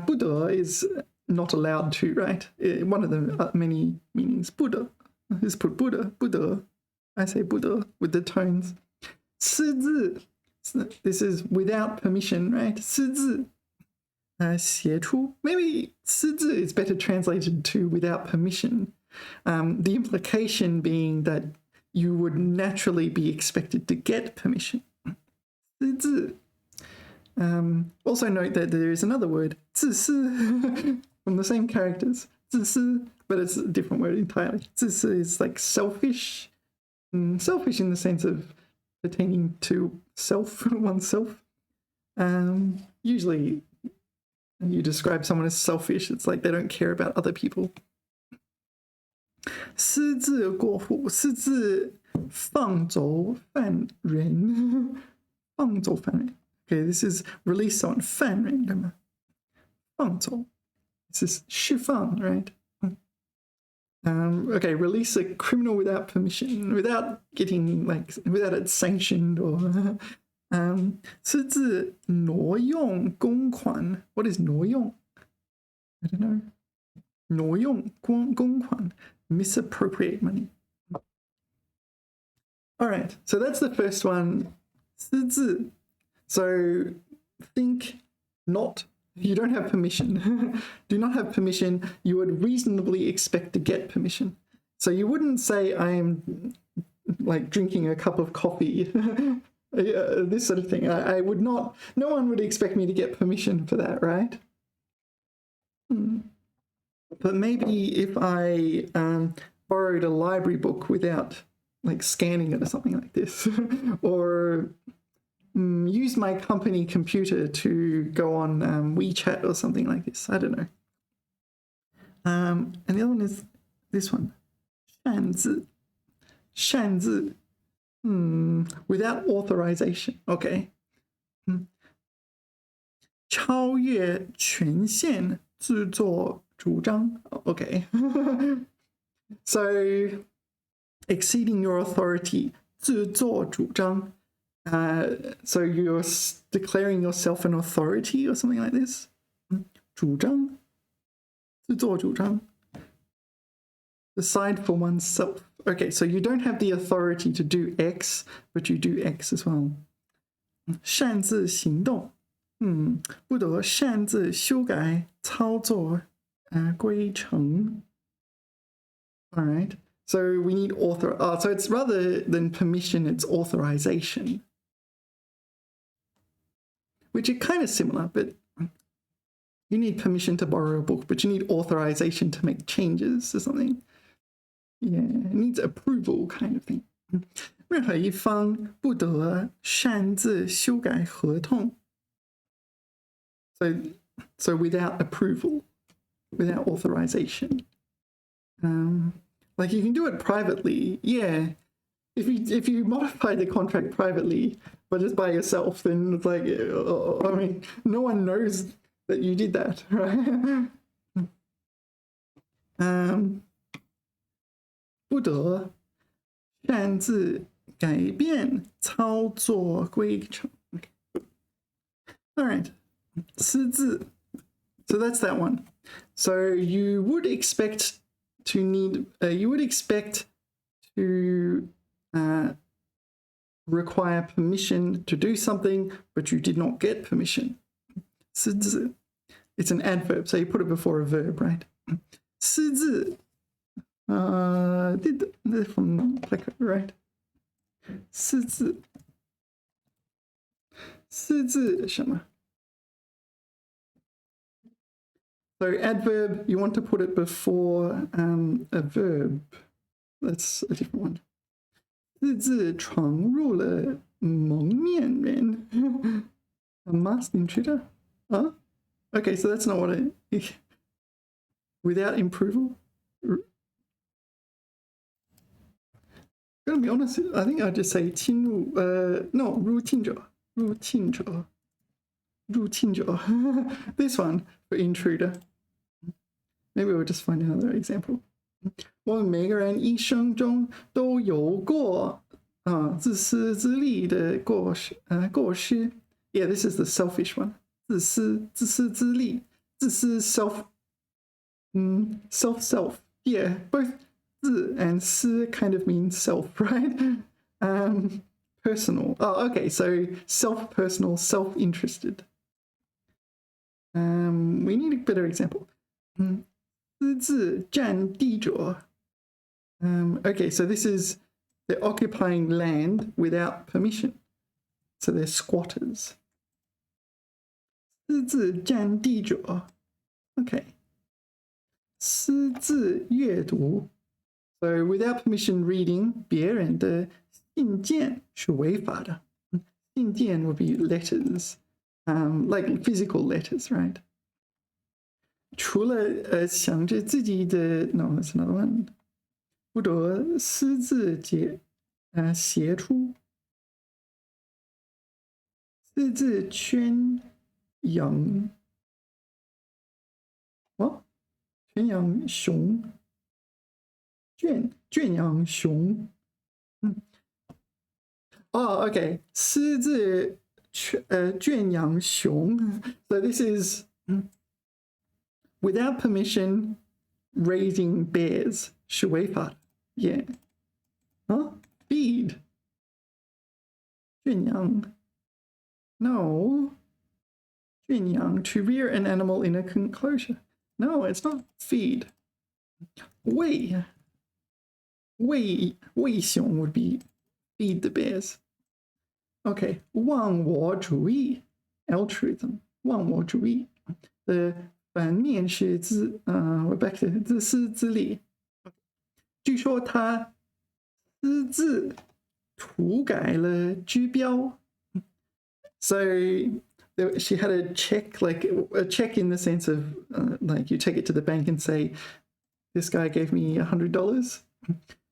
不得 is not allowed to, right? One of the many meanings. 不得 is put 不得. I say 不得 with the tones. 私自, this is without permission, right? 私自. 写出. Maybe 私自 is better translated to without permission. The implication being that you would naturally be expected to get permission. 私自. Also note that there is another word, 自私, from the same characters. 自私, but it's a different word entirely. 自私 is like selfish. Selfish in the sense of pertaining to self, oneself. Usually you describe someone as selfish, it's like they don't care about other people. 私自过户, 私自放走犯人. 放走犯人. Okay, this is release on 犯人对吗？放走 This is 释放 right? Okay, release a criminal without permission, without getting without it sanctioned or 私自挪用公款 What is 挪用 I don't know. 挪用公款 misappropriate money. All right, so that's the first one. 私自 So think not. You don't have permission. Do not have permission. You would reasonably expect to get permission. So you wouldn't say I'm like drinking a cup of coffee. This sort of thing. I would not. No one would expect me to get permission for that, right? But maybe if I borrowed a library book without like scanning it or something like this, or use my company computer to go on WeChat or something like this. I don't know. And the other one is this one. 擅自 without authorization. Okay. 超越权限自作主张. Okay. So exceeding your authority 自作主張. So you're declaring yourself an authority or something like this. 主張自作主張 Decide for oneself. Okay, so you don't have the authority to do X, but you do X as well. 擅自行動不得擅自修改操作規程 All right. So we need so it's rather than permission, it's authorization. Which are kind of similar, but you need permission to borrow a book, but you need authorization to make changes or something. Yeah, it needs approval kind of thing. 任何一方不得擅自修改合同 So without approval, without authorization. Like you can do it privately, yeah. If you modify the contract privately, but just by yourself, then it's like, I mean, no one knows that you did that, right? 不得擅自改变操作规程 All right. 私自 So that's that one. So you would expect to require permission to do something, but you did not get permission. 私自 It's an adverb, so you put it before a verb, right? 私自 did from Pleco, right? 私自什么 So adverb, you want to put it before a verb. That's a different one. 私自闯入了蒙面人 A masked intruder? Huh? Okay, so that's not what it... Without approval? Gonna be honest, I think I'd just say 侵入, no, 入侵者 This one for intruder. Maybe we'll just find another example. 我们每个人一生中都有过自私自利的过失 Yeah, this is the selfish one. 自私自利 self. Yeah, both 自 and 私 kind of mean self, right? Personal. Oh, okay, so self-personal, self-interested. We need a better example. 私自占地者 Okay, so this is they're occupying land without permission. So they're squatters. 私自占地者 Okay. 私自阅读 So without permission reading 别人的信件是违法的 信件 would be letters, like physical letters, right? 除了想着自己的 No, that's another one. 不得私自协出私自圈养，哦，圈养熊，圈养熊，哦，OK，私自圈养熊，so this is without permission raising bears 是违法的 ，yeah，啊，feed 圈养 ，no，圈养 to rear an animal in a enclosure. No, it's not feed. 喂熊 would be feed the bears. Okay, 忘我主义 altruism 忘我主义的反面是we're back to 自私自利。据说他私自涂改了居标 ，so she had a check, like a check in the sense of like you take it to the bank and say, this guy gave me $100.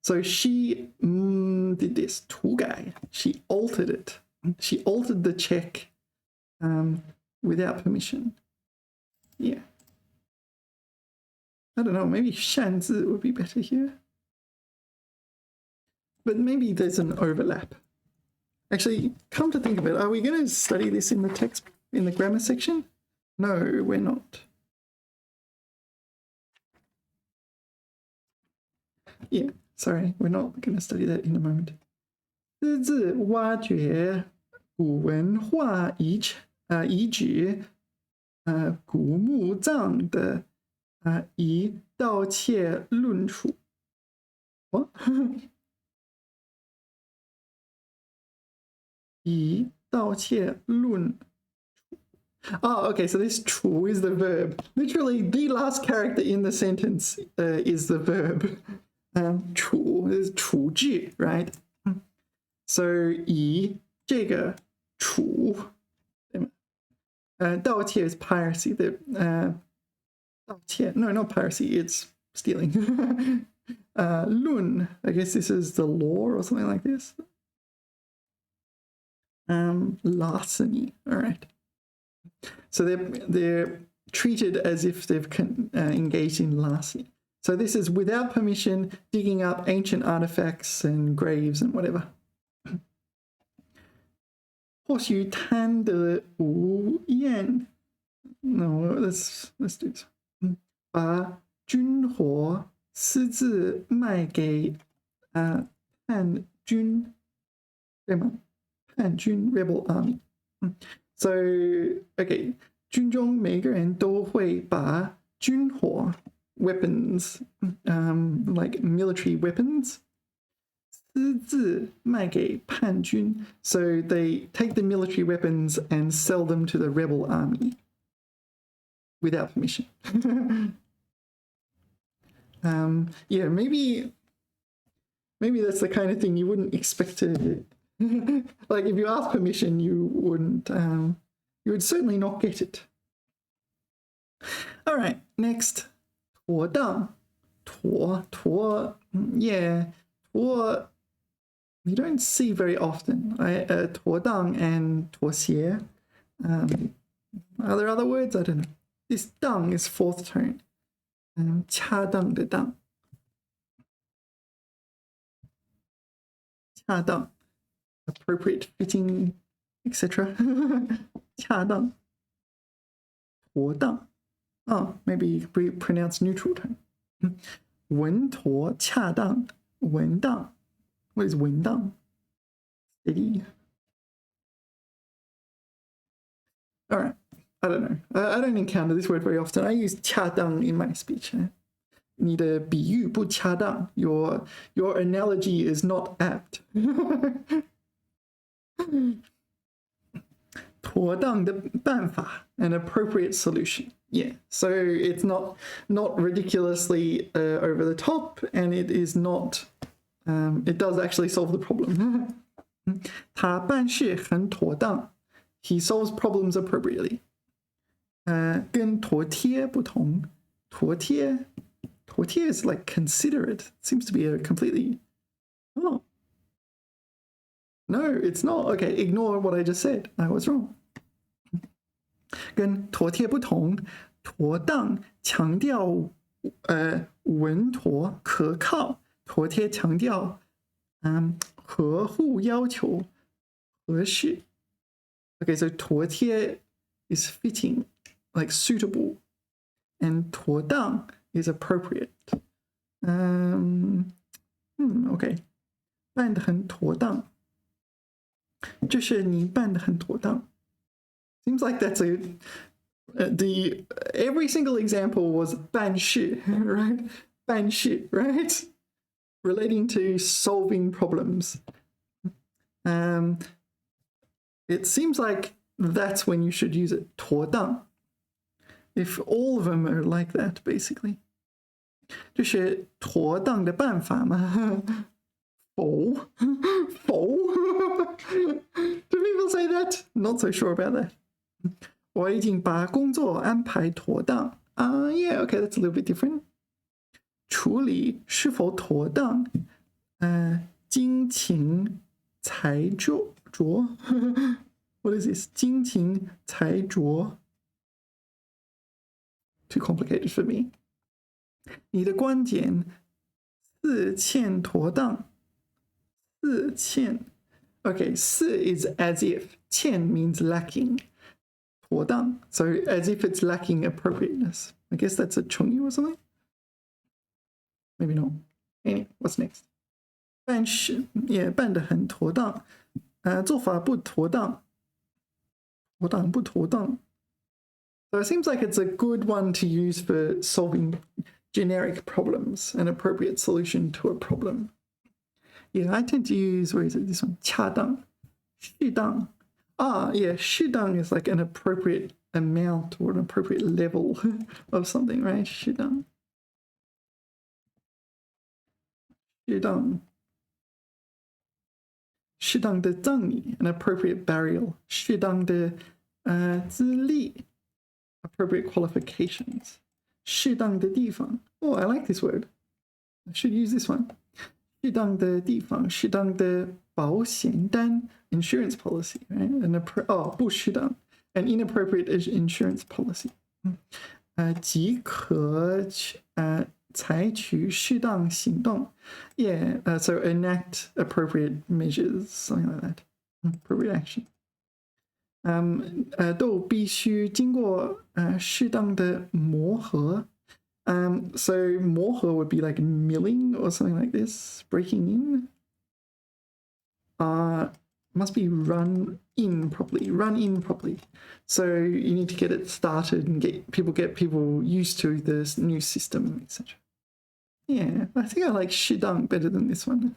So she did this 涂改. She altered it. She altered the check without permission. Yeah. I don't know, maybe 擅自 would be better here. But maybe there's an overlap. Actually, come to think of it, are we going to study this in the text, in the grammar section? No, we're not. Yeah, sorry, we're not going to study that in a moment. 私自挖掘古文化遗址古墓葬的以盗窃论处。What? 以盗窃论 Oh, okay, so this 处 is the verb. Literally, the last character in the sentence is the verb. 处 is 处置, right? So 以这个处盗窃 is piracy.盗窃 no, not piracy, it's stealing. 论 I guess this is the law or something like this. Larceny, all right. So they're treated as if they've engaged in larceny. So this is without permission, digging up ancient artifacts and graves and whatever. 或许贪得无厌 No, let's do this. 把军火私自卖给叛军，对吗？叛军 rebel army. So, okay, 军中每个人都会把军火 weapons, like military weapons, 私自卖给叛军. So they take the military weapons and sell them to the rebel army without permission. Yeah, maybe that's the kind of thing you wouldn't expect to like if you ask permission, you wouldn't you would certainly not get it. All right, next 妥当 yeah 妥 you don't see very often. 妥当 and 妥协 are there other words? I don't know. This 当 is fourth tone. 恰当的当 恰当 appropriate, fitting, etc. 恰当 妥当 Oh, maybe we pronounce neutral tone. 稳妥恰当稳当 What is 稳当 Steady. All right. I don't know. I don't encounter this word very often. I use 恰当 in my speech. 你的比喻不恰当 Your analogy is not apt. 妥当的办法 an appropriate solution. Yeah, so it's not ridiculously over the top, and it is not. It does actually solve the problem. 他办事很妥当 He solves problems appropriately. 跟妥帖不同妥帖 is like considerate. It seems to be a completely No, it's not. Okay, ignore what I just said. I was wrong. 跟妥帖不同，妥当强调稳妥可靠，妥帖强调合乎要求合适。Okay, so 妥帖 is fitting, like suitable, and 妥当 is appropriate. Okay, 办得很妥当，这是你办得很妥当。Seems like that's every single example was 办事, right? 办事, right? Relating to solving problems. It seems like that's when you should use it, 妥当. If all of them are like that, basically. 这是妥当的办法吗？否？否？ Do people say that? Not so sure about that. 我已经把工作安排妥当。Yeah, okay, that's a little bit different. 处理是否妥当？精勤裁琢。What is this? 精勤裁琢。Too complicated for me. 你的观点似欠妥当。似欠。Okay, 似 is as if. 欠 means lacking. 妥当, so as if it's lacking appropriateness. I guess that's a 成语 or something. Maybe not. Anyway, what's next? 办事也办得很妥当，做法不妥当，妥当不妥当。So it seems like it's a good one to use for solving generic problems, an appropriate solution to a problem. Yeah, I tend to use, where is it? This one, 恰当，适当。Yeah, 适当 is like an appropriate amount or an appropriate level of something, right? 适当。适当。适当的赠礼 an appropriate burial. 适当的资历 appropriate qualifications. 适当的地方 Oh, I like this word. I should use this one. 适当的地方，适当的保险单 insurance policy, right? 不适当 an inappropriate insurance policy. 即可采取适当行动 Yeah, so enact appropriate measures, something like that. Appropriate action. 都必须经过适当的磨合 So 磨合 would be like milling or something like this, breaking in. Must be run in properly. So you need to get it started and get people used to this new system, etc. Yeah, I think I like 适当 better than this one.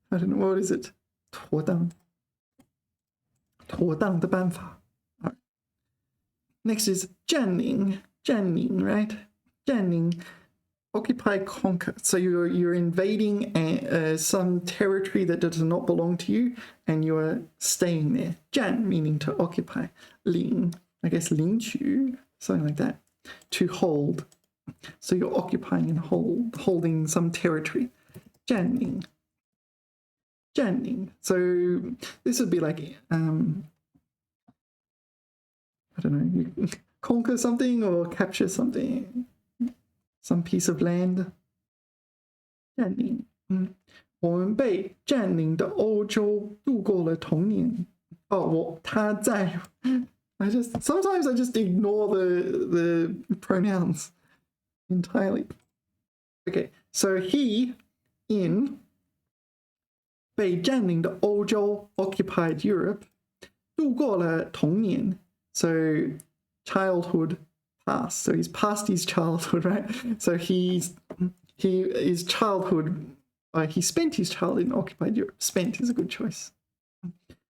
I don't know, what is it? 妥当的办法. Right. Next is 占领, right? 占领 occupy, conquer. So you're invading some territory that does not belong to you, and you are staying there. 占 meaning to occupy. 领 I guess 领取 something like that. To hold. So you're occupying and holding some territory. 占领. So this would be like I don't know, you conquer something or capture something. Some piece of land. 占领我们被占领的欧洲度过了童年。他在 sometimes I just ignore the pronouns entirely. Okay, so he in 被占领的欧洲 occupied Europe 度过了童年 so childhood past. So he's past his childhood, right? So he is childhood. He spent his childhood in occupied Europe. Spent is a good choice.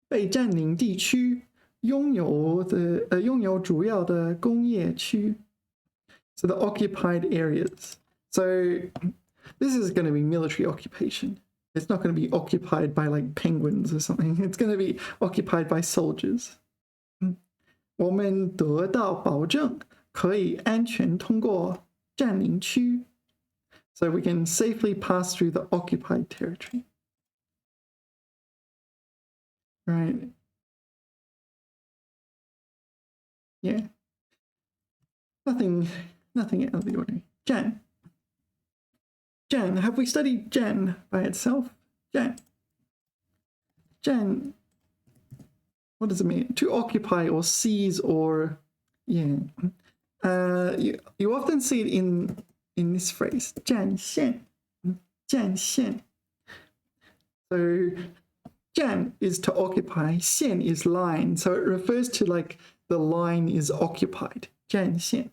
被占领地区拥有主要的工业区 So the occupied areas. So this is going to be military occupation. It's not going to be occupied by like penguins or something. It's going to be occupied by soldiers. 我们得到保证可以安全通过占领区 So we can safely pass through the occupied territory. right? Yeah. Nothing out of the ordinary. Jan. Jan. Have we studied Jan by itself? Jan. Jan. What does it mean? To occupy or seize or, yeah. You often see it in this phrase, 占线. 占线. So 占 is to occupy, 线 is line. So it refers to like the line is occupied. 占线.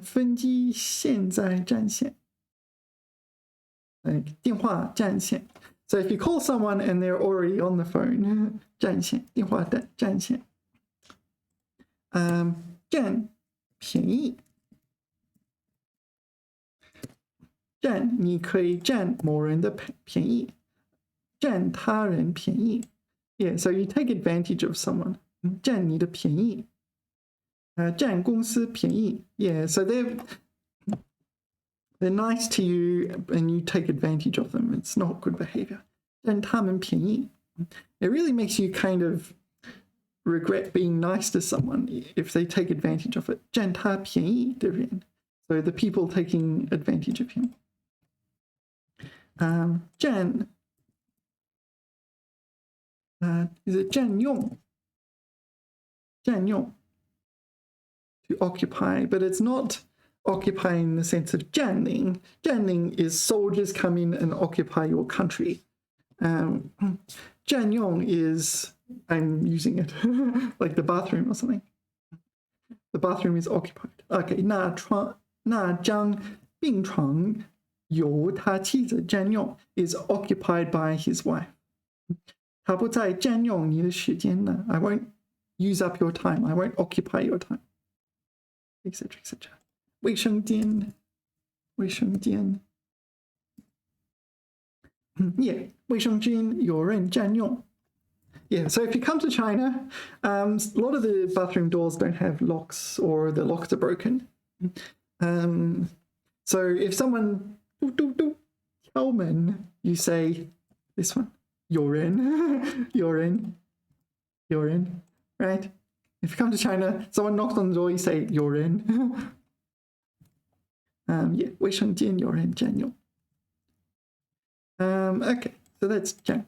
分机现在占线. Like 电话占线. So if you call someone and they're already on the phone, 占线, 电话占线. 占便宜. 占你可以占某人的便宜，占他人便宜。Yeah, so you take advantage of someone. 占你的便宜。占公司便宜。Yeah, so they're nice to you and you take advantage of them. It's not good behavior. 占他们便宜. It really makes you kind of regret being nice to someone if they take advantage of it. 占他便宜的人. So the people taking advantage of him. 占 is it 占用? 占用 to occupy, but it's not occupying in the sense of 占领. 占领 is soldiers come in and occupy your country. 占用 is I'm using it like the bathroom or something. The bathroom is occupied. Okay, 那张病床由他妻子占用 is occupied by his wife. 他不再占用你的时间呢 I won't use up your time. I won't occupy your time. Etc. etc. 卫生间 Yeah, 卫生间有人占用 Yeah, so if you come to China, a lot of the bathroom doors don't have locks or the locks are broken. So if someone 敲门, you say this one, 有人, 有人, 有人, right? If you come to China, someone knocks on the door, you say 有人. Yeah, 卫生间有人占用. Okay, so that's 占.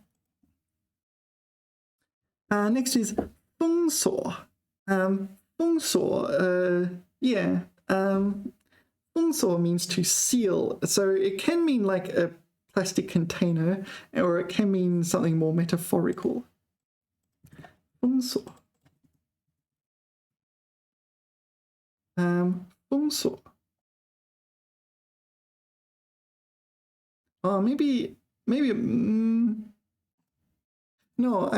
Next is 封锁. 封锁, yeah. 封锁 means to seal. So it can mean like a plastic container, or it can mean something more metaphorical. 封锁. 封锁. Oh, maybe, no,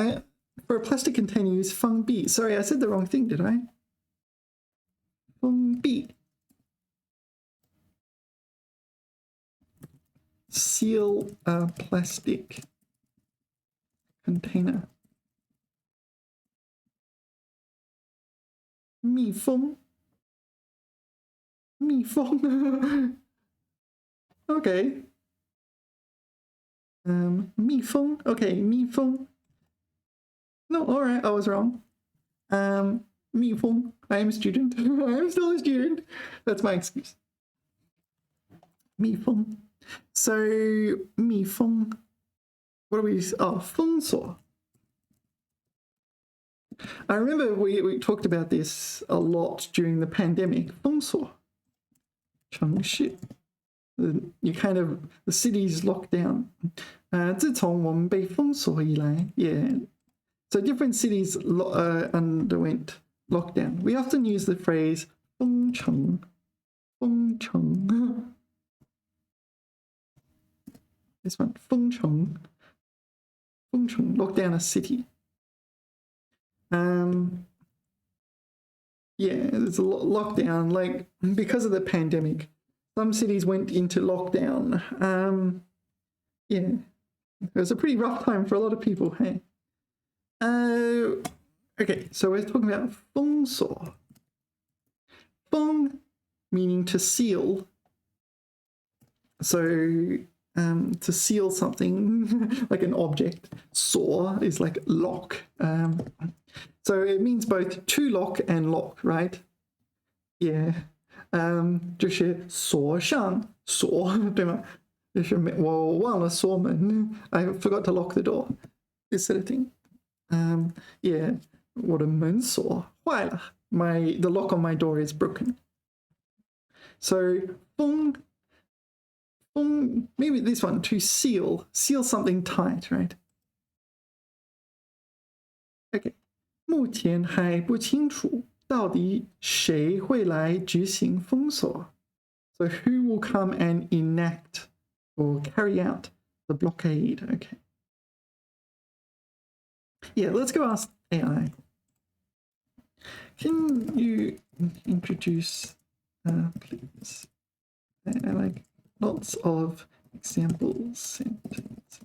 for a plastic container, use 封闭. Sorry, I said the wrong thing, did I? 封闭. Seal a plastic container. 密封. 密封. Okay. 密封. Okay, 密封. No, all right, I was wrong. 密封. I am a student. I'm still a student. That's my excuse. 密封. So, 密封. What do we use? Oh, 封锁. I remember we talked about this a lot during the pandemic. 封锁. 城市. You kind of, the city's locked down. 自从我们被封锁以来, yeah. So different cities underwent lockdown. We often use the phrase 封城. 封城. This one, 封城. 封城, lock down a city. Yeah, there's a lockdown, like because of the pandemic. Some cities went into lockdown. Yeah, it was a pretty rough time for a lot of people, hey? Okay, so we're talking about 封锁. 封 meaning to seal. So to seal something like an object. 锁 is like lock. So it means both to lock and lock, right? Yeah. 就是锁上锁，对吗？就是我忘了锁门 I forgot to lock the door. This sort of thing. Yeah. 我的门锁坏了。The lock on my door is broken. So 封 maybe this one, to seal something tight, right? Okay. 目前还不清楚到底谁会来执行封锁。So who will come and enact or carry out the blockade? Okay. Yeah, let's go ask AI. Can you introduce, please? I like lots of example sentences.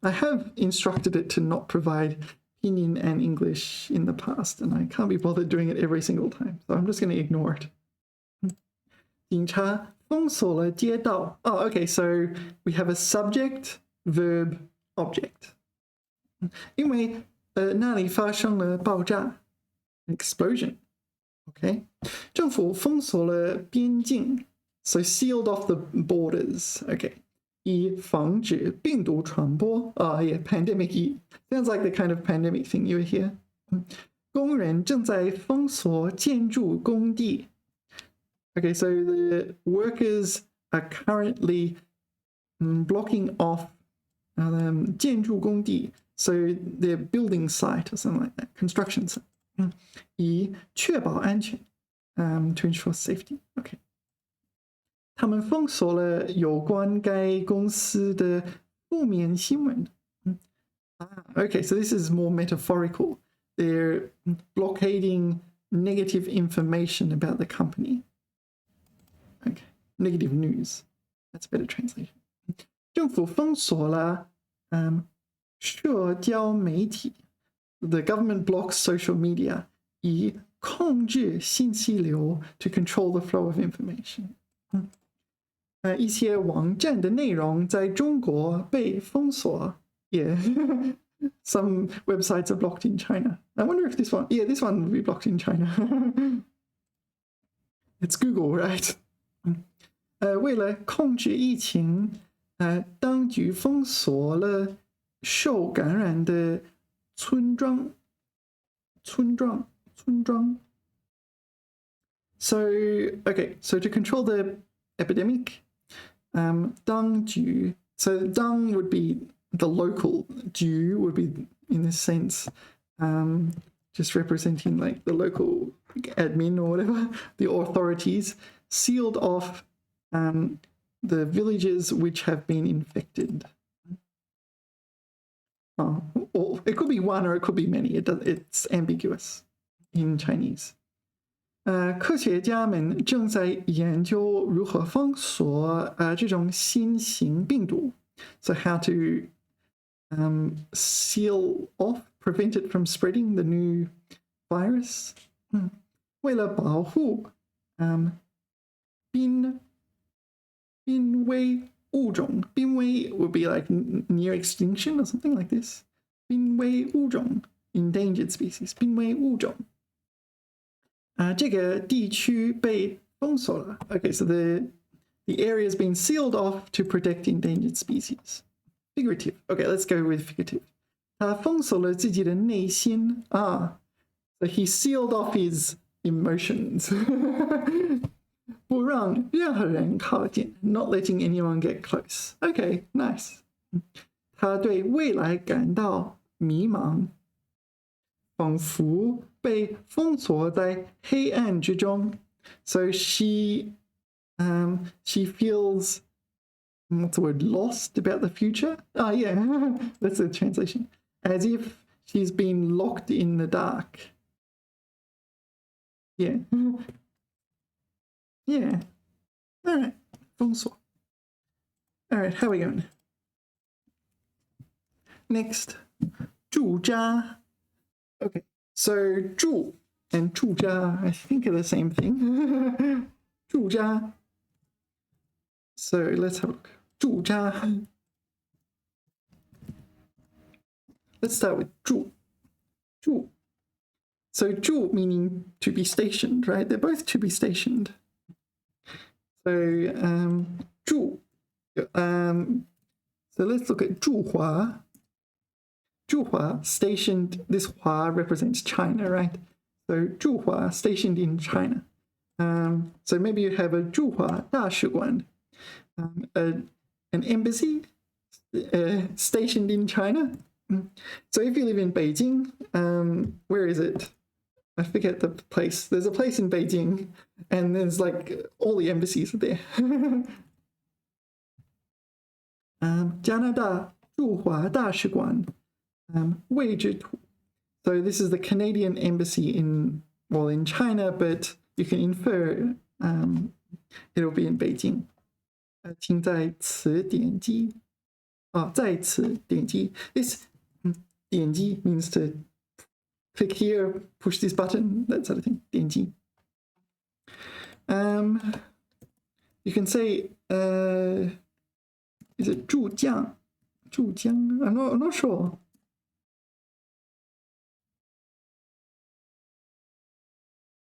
I have instructed it to not provide pinyin and English in the past, and I can't be bothered doing it every single time, so I'm just going to ignore it. 警察封锁了街道. Oh, okay, so we have a subject, verb, object. 因为那里发生了爆炸 explosion. Okay. 政府封锁了边境 so sealed off the borders. Okay. 以防止病毒传播 yeah, pandemic. Sounds like the kind of pandemic thing you hear. 工人正在封锁建筑工地. Okay, so the workers are currently blocking off 建筑工地, so their building site or something like that, construction site. 以确保安全 to ensure safety. Okay. 他们封锁了有关该公司的负面新闻. Okay, so this is more metaphorical. They're blockading negative information about the company. Okay, negative news. That's a better translation. 政府封锁了社交媒体. The government blocks social media 以控制信息流 to control the flow of information. 一些网站的内容在中国被封锁. Yeah, some websites are blocked in China. I wonder if this one, yeah, this one will be blocked in China. It's Google, right? 为了控制疫情，当局封锁了受感染的村庄。So, okay, so to control the epidemic, 当局, so 当 would be the local, 局 would be in this sense, just representing like the local admin or whatever, the authorities, sealed off the villages which have been infected. Or it could be one or it could be many. It's ambiguous in Chinese. 科学家们正在研究如何封锁这种新型病毒. So how to seal off, prevent it from spreading, the new virus. 为了保护濒危物种, 濒危 would be like near extinction or something like this. 濒危物种, endangered species. 濒危物种. 这个地区被封锁了. Okay, so the area has been sealed off to protect endangered species. Figurative. Okay, let's go with figurative. 他封锁了自己的内心. So he sealed off his emotions. 不让任何人靠近, not letting anyone get close. Okay, nice. 他对未来感到迷茫, 仿佛被封锁在黑暗之中. So she feels, what's the word, lost about the future? Oh yeah, that's the translation. As if she's been locked in the dark. Yeah. Yeah. All right. 封锁. All right, how are we going? Next, 驻扎. Okay, so 驻 and 驻扎, I think are the same thing. 驻扎. So let's have a look. 驻扎. Let's start with 驻. 驻. So 驻 meaning to be stationed, right? They're both to be stationed. So 驻. So let's look at 驻华. 驻华, stationed, this 华 represents China, right? So 驻华, stationed in China. So maybe you have a 驻华大使馆, an embassy stationed in China. So if you live in Beijing, where is it? I forget the place. There's a place in Beijing, and there's like all the embassies are there. 加拿大驻华大使馆 位置图. So this is the Canadian embassy in China, but you can infer it'll be in Beijing. 请在此点击. 在此点击. This 点击 means to click here, push this button, that sort of thing. 点击. You can say, is it 驻江? 驻江? I'm not sure.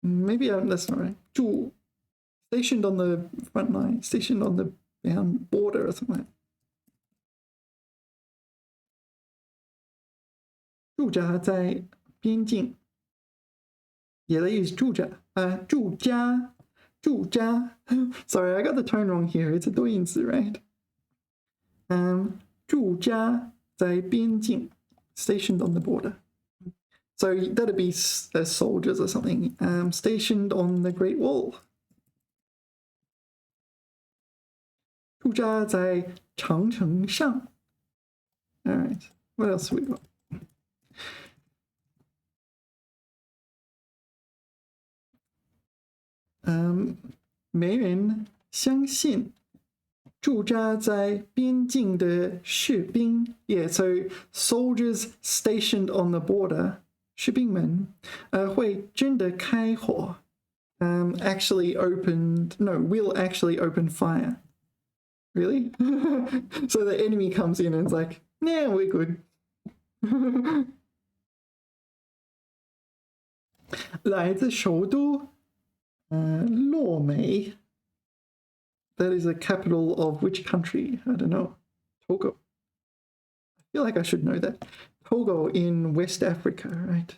Maybe that's not right. 驻, stationed on the front line, stationed on the border or something like that. 驻扎在边境. Yeah, they use 驻扎. 驻扎. 驻扎. Sorry, I got the tone wrong here. It's a 多音字, right? 驻扎在边境, stationed on the border. So that'd be soldiers or something, stationed on the Great Wall. 驻扎在长城上. All right, what else have we got? 没人相信驻扎在边境的士兵. Yeah, so soldiers stationed on the border, 士兵们会真的开火. Actually will actually open fire. Really? So the enemy comes in and it's like, nah, we're good. 来自首都洛梅. That is the capital of which country? I don't know. Togo. I feel like I should know that. Togo in West Africa, right?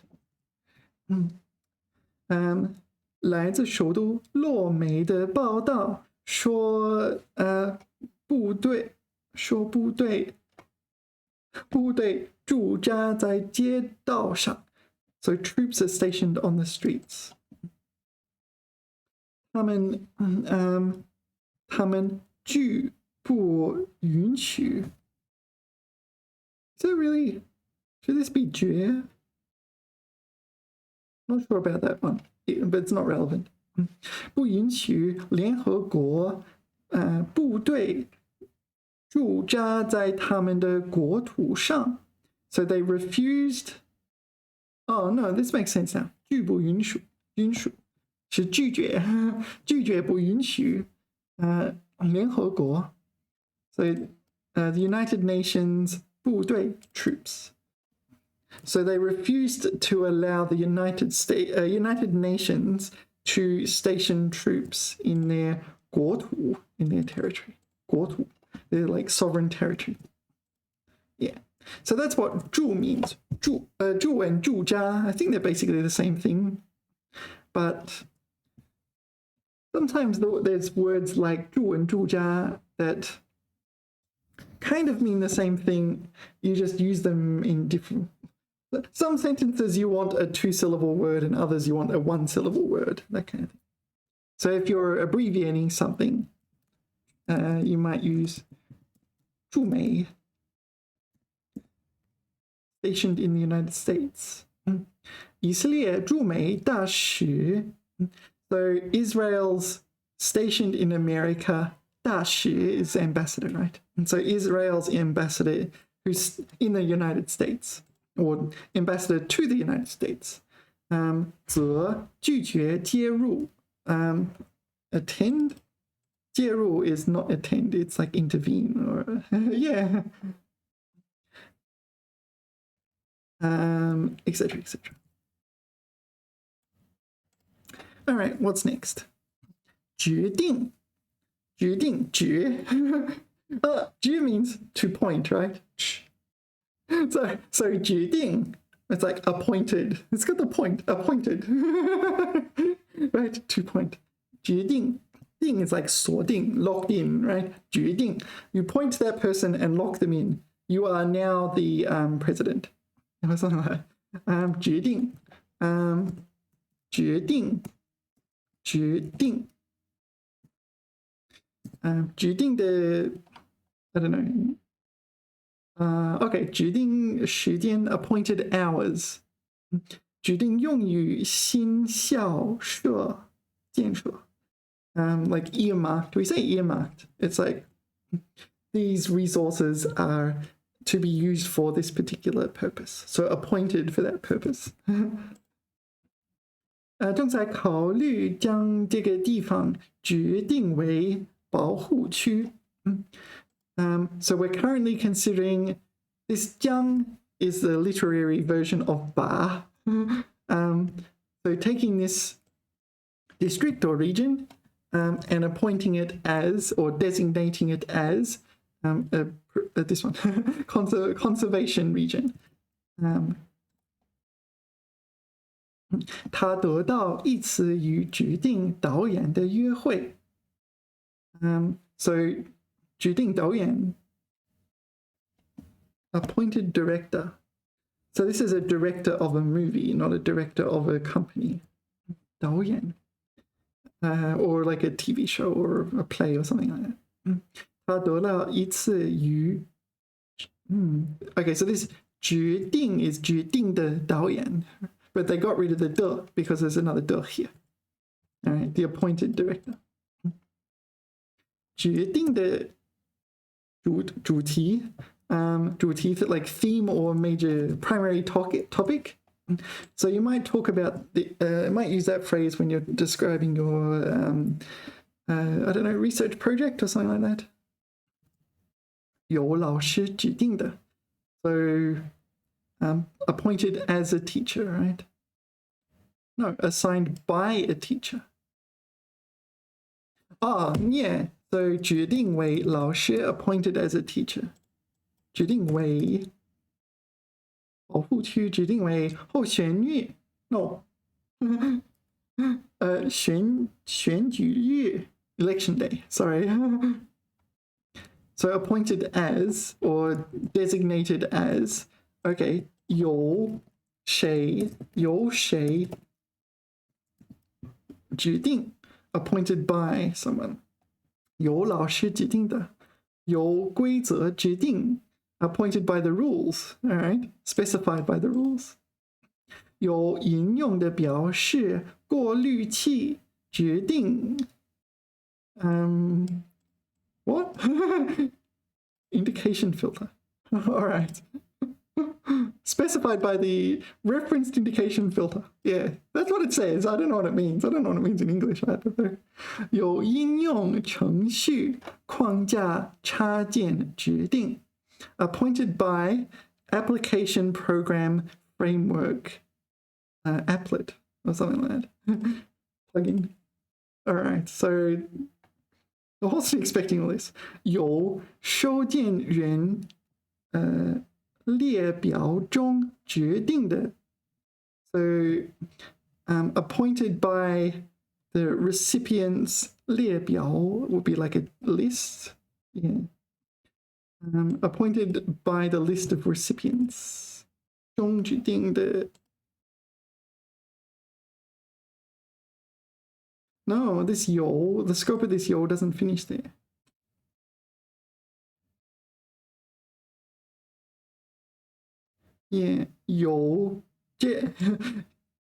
来自首都洛梅的报道说，部队驻扎在街道上. So troops are stationed on the streets. 他们拒不允许. Is it really? Should this be 绝? Not sure about that one, but it's not relevant. 不允许联合国部队驻扎在他们的国土上. So they refused. Oh no, this makes sense now. 拒不允许是拒绝不允许联合国. So the United Nations 部队 troops. So they refused to allow the United Nations to station troops in their 国土, in their territory. 国土, their like sovereign territory. Yeah. So that's what 驻 means. 驻 and 驻扎, I think they're basically the same thing. But sometimes there's words like 驻 and 驻扎 that kind of mean the same thing. You just use them in different. Some sentences you want a 2-syllable word and others you want a 1-syllable word, that kind of thing. So if you're abbreviating something, you might use 驻美, stationed in the United States. 以色列驻美大使. So Israel's stationed in America. 大使 is ambassador, right? And so Israel's ambassador who's in the United States, or ambassador to the United States, 则拒绝接入 attend 介入 is not attend, it's like intervene or yeah, etc etc. All right, what's next? 决定决 means to point, right? So 决定 it's like appointed. It's got the point, appointed. Right, to point. 决定 定 is like 锁定, locked in, right? 决定 you point to that person and lock them in. You are now the president. Or something like that. 决定决定决定的 I don't know. Okay, 决定时间 appointed hours. 决定用于新校舍建设 like earmarked. We say earmarked. It's like these resources are to be used for this particular purpose. So appointed for that purpose. 正在考虑将这个地方决定为保护区。So we're currently considering this 将 is the literary version of 把. So taking this district or region and appointing it as or designating it as this one conservation region. 他得到一次与指定导演的约会。So 指定导演 appointed director. So this is a director of a movie, not a director of a company. 导演 or like a TV show or a play or something like that. 他得到一次与Okay, so this 决定 is 决定的导演. But they got rid of the de because there's another de here. All right, the appointed director. 决定的主题 like theme or major primary topic. So you might talk about might use that phrase when you're describing your I don't know, research project or something like that. 由老师指定的 So appointed as a teacher, right? No, assigned by a teacher. Yeah. So 决定为老师 appointed as a teacher. 决定为保护区决定为候选日 No. 选举日 election day. Sorry. So appointed as or designated as. Okay. 由谁指定 appointed by someone. 由老师指定的由规则指定 appointed by the rules. All right. Specified by the rules. 有引用的表示过滤器决定 what? Indication filter. All right. Specified by the referenced indication filter. Yeah, that's what it says. I don't know what it means. I don't know what it means in English. 有应用程序框架插件决定 appointed by application program framework applet or something like that. Plugin. All right, so I wasn't expecting all this. 有收件人列表中决定的 So appointed by the recipients 列表 would be like a list. Yeah. Appointed by the list of recipients. 中指定的 No, this 有 the scope of this 有 doesn't finish there. Yeah, 有 yeah,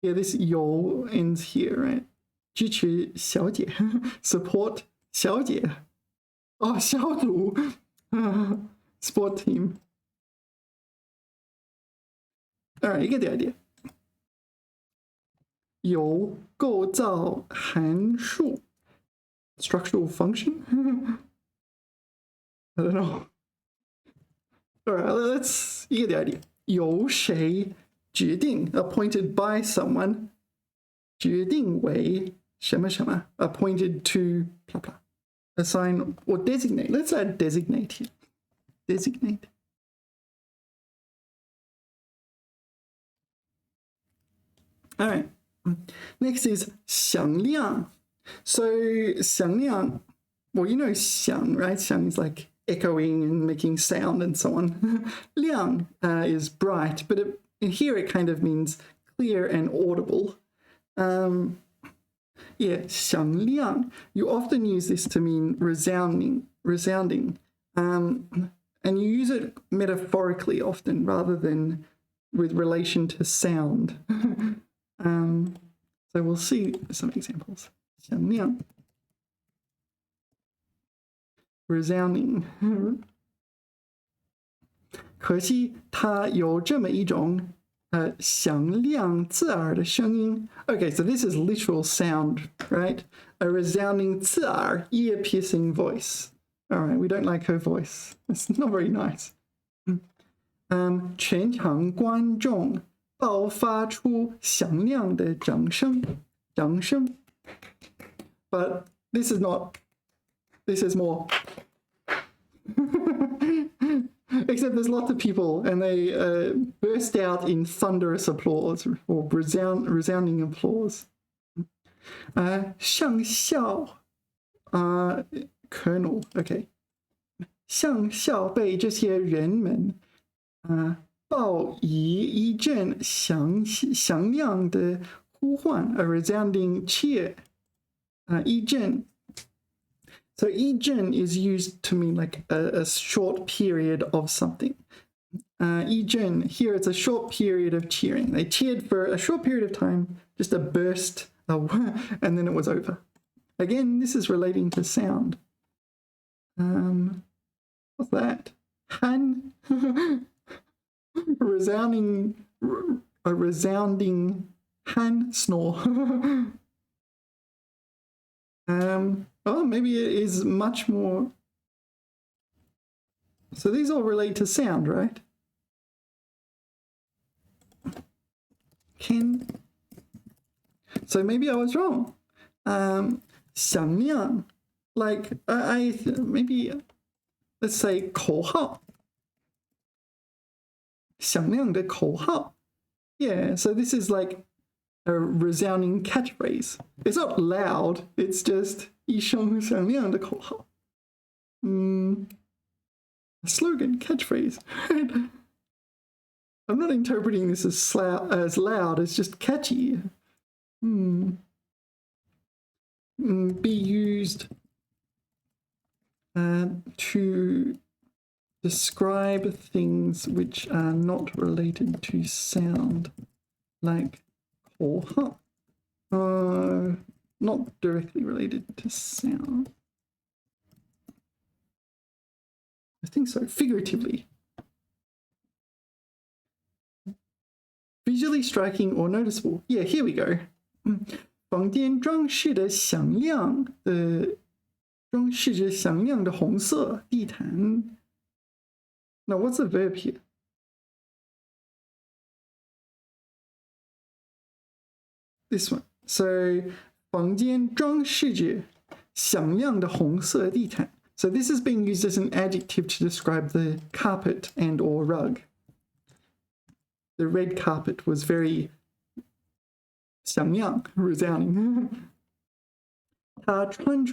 this 有 ends here, right? 支持小姐 support 小姐 Oh, 小组 sport team. All right, you get the idea. 有构造函数 structural function. I don't know. All right, let's you get the idea. 由谁决定 appointed by someone 决定为什么什么 appointed to blah blah. Assign or designate. Let's add designate here. Designate. All right. Next is 响亮. So 响亮, well, you know 响, right? 响 is like echoing and making sound and so on. 亮 is bright, but here it kind of means clear and audible. Yeah, 响亮. You often use this to mean resounding. And you use it metaphorically often rather than with relation to sound. So we'll see some examples. 响亮 resounding. 可惜它有这么一种响亮刺耳的声音. Okay, so this is literal sound, right? A resounding 刺耳, ear-piercing voice. All right, we don't like her voice. It's not very nice. 全场观众爆发出响亮的掌声. But this is not. This is more. Except there's lots of people and they burst out in thunderous applause or resounding applause. 上校 Colonel, okay. 上校被这些人们报以一阵响亮的呼唤 a resounding cheer. 一阵 So 一阵 is used to mean like a short period of something. 一阵 here it's a short period of cheering. They cheered for a short period of time, just a burst, and then it was over. Again, this is relating to sound. What's that? Han. A resounding han snore. Oh, maybe it is much more. So these all relate to sound, right? So maybe I was wrong. 响亮, like I maybe let's say 口号. 响亮的口号. Yeah, so this is like a resounding catchphrase. It's not loud, it's just 一声响亮的口号. A slogan, catchphrase. I'm not interpreting this as loud, it's just catchy. Be used to describe things which are not related to sound, like 口号. Not directly related to sound. I think so, figuratively. Visually striking or noticeable. Yeah, here we go. 房间装饰着响亮的红色地毯. Now, what's the verb here? This one. So, 房间装饰着响亮的红色地毯. So this is being used as an adjective to describe the carpet and or rug. The red carpet was very 响亮, resounding. 他穿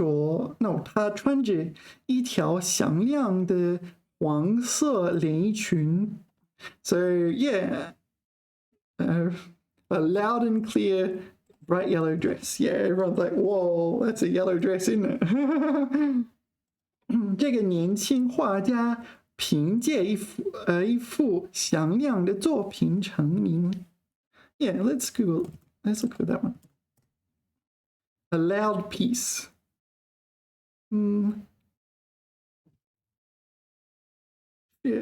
着一条响亮的黄色连衣裙. So yeah, a loud and clear bright yellow dress. Yeah, everyone's like, whoa, that's a yellow dress, isn't it? 这个年轻画家凭借一幅响亮的作品成名. Yeah, let's look for that one. A loud piece.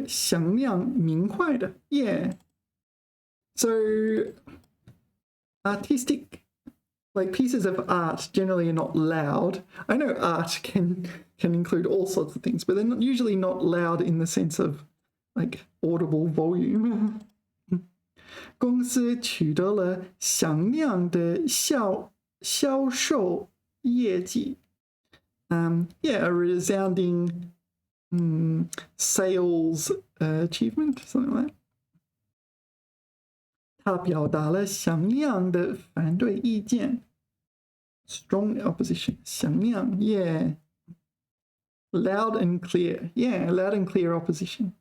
响亮明快的. Yeah. So artistic like pieces of art generally are not loud. I know art can include all sorts of things, but they're usually not loud in the sense of like audible volume. 公司取得了响亮的销售业绩。Yeah, a resounding sales achievement, something like that. 他表达了响亮的反对意见。Strong opposition. 响亮 yeah. Loud and clear. Yeah, loud and clear opposition.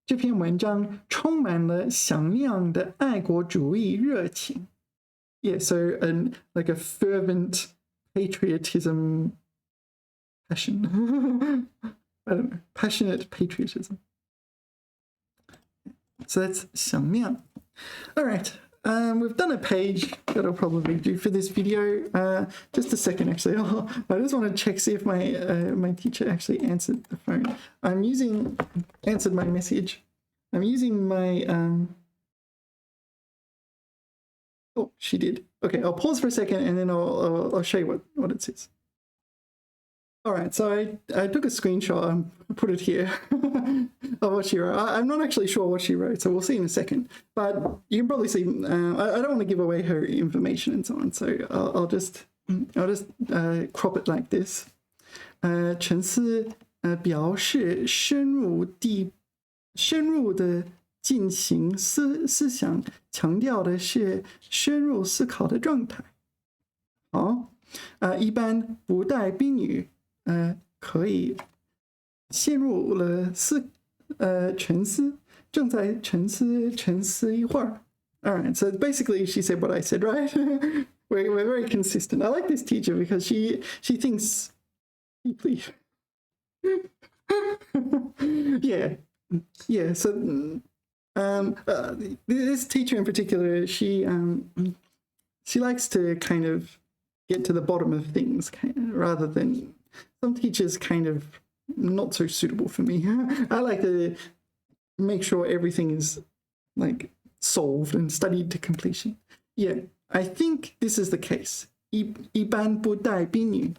这篇文章充满了响亮的爱国主义热情。Yeah, so like a fervent patriotism passion. I don't know, passionate patriotism. So that's 响亮. All right, we've done a page that I'll probably do for this video. Just a second, actually. I just want to check, see if my teacher actually answered the phone. Answered my message. I'm using my, oh, she did. Okay, I'll pause for a second and then I'll show you what it says. All right, so I took a screenshot and put it here of what she wrote. I'm not actually sure what she wrote, so we'll see in a second. But you can probably see, I don't want to give away her information and so on, so I'll just crop it like this. 陈思表示深入的进行思想，强调的是深入思考的状态。好，一般不带宾语。可以陷入了沉思，正在沉思一会儿。All right, so basically she said what I said, right? We're very consistent. I like this teacher because she thinks deeply. Yeah. So this teacher in particular, she likes to kind of get to the bottom of things rather than some teachers kind of not so suitable for me. I like to make sure everything is like solved and studied to completion. Yeah, I think this is the case. 一般不带宾语.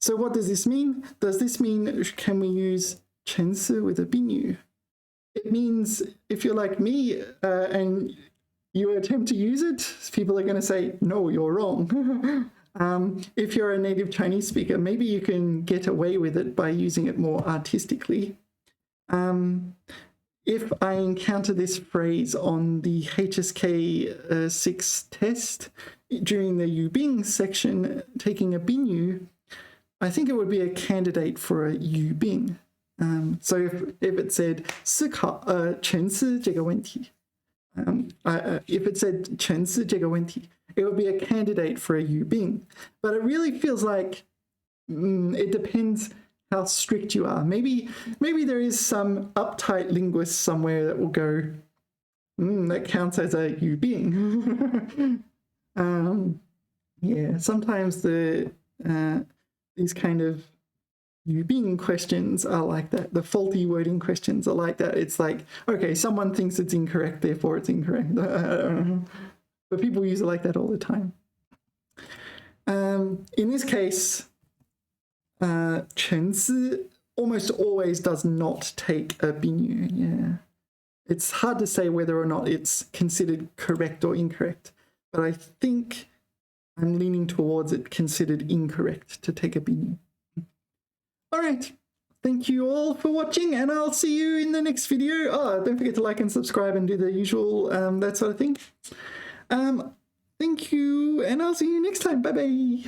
So what does this mean? Does this mean can we use 陈思 with a 宾语? It means if you're like me and you attempt to use it, people are going to say, no, you're wrong. If you're a native Chinese speaker, maybe you can get away with it by using it more artistically. If I encounter this phrase on the HSK6 test during the Yubing section, taking a binyu, I think it would be a candidate for a Yubing. So if it said 思考沉思这个问题, if it said 沉思这个问题, it would be a candidate for a Yubing. But it really feels like it depends how strict you are. Maybe there is some uptight linguist somewhere that will go, that counts as a Yubing. Yeah, sometimes these kind of Yubing questions are like that. The faulty wording questions are like that. It's like, okay, someone thinks it's incorrect, therefore it's incorrect. I don't know. But people use it like that all the time. In this case, 陈思 almost always does not take a binyu. Yeah, it's hard to say whether or not it's considered correct or incorrect, but I think I'm leaning towards it considered incorrect to take a binyu. All right, thank you all for watching, and I'll see you in the next video. Oh, don't forget to like and subscribe and do the usual that sort of thing. Thank you, and I'll see you next time. Bye bye.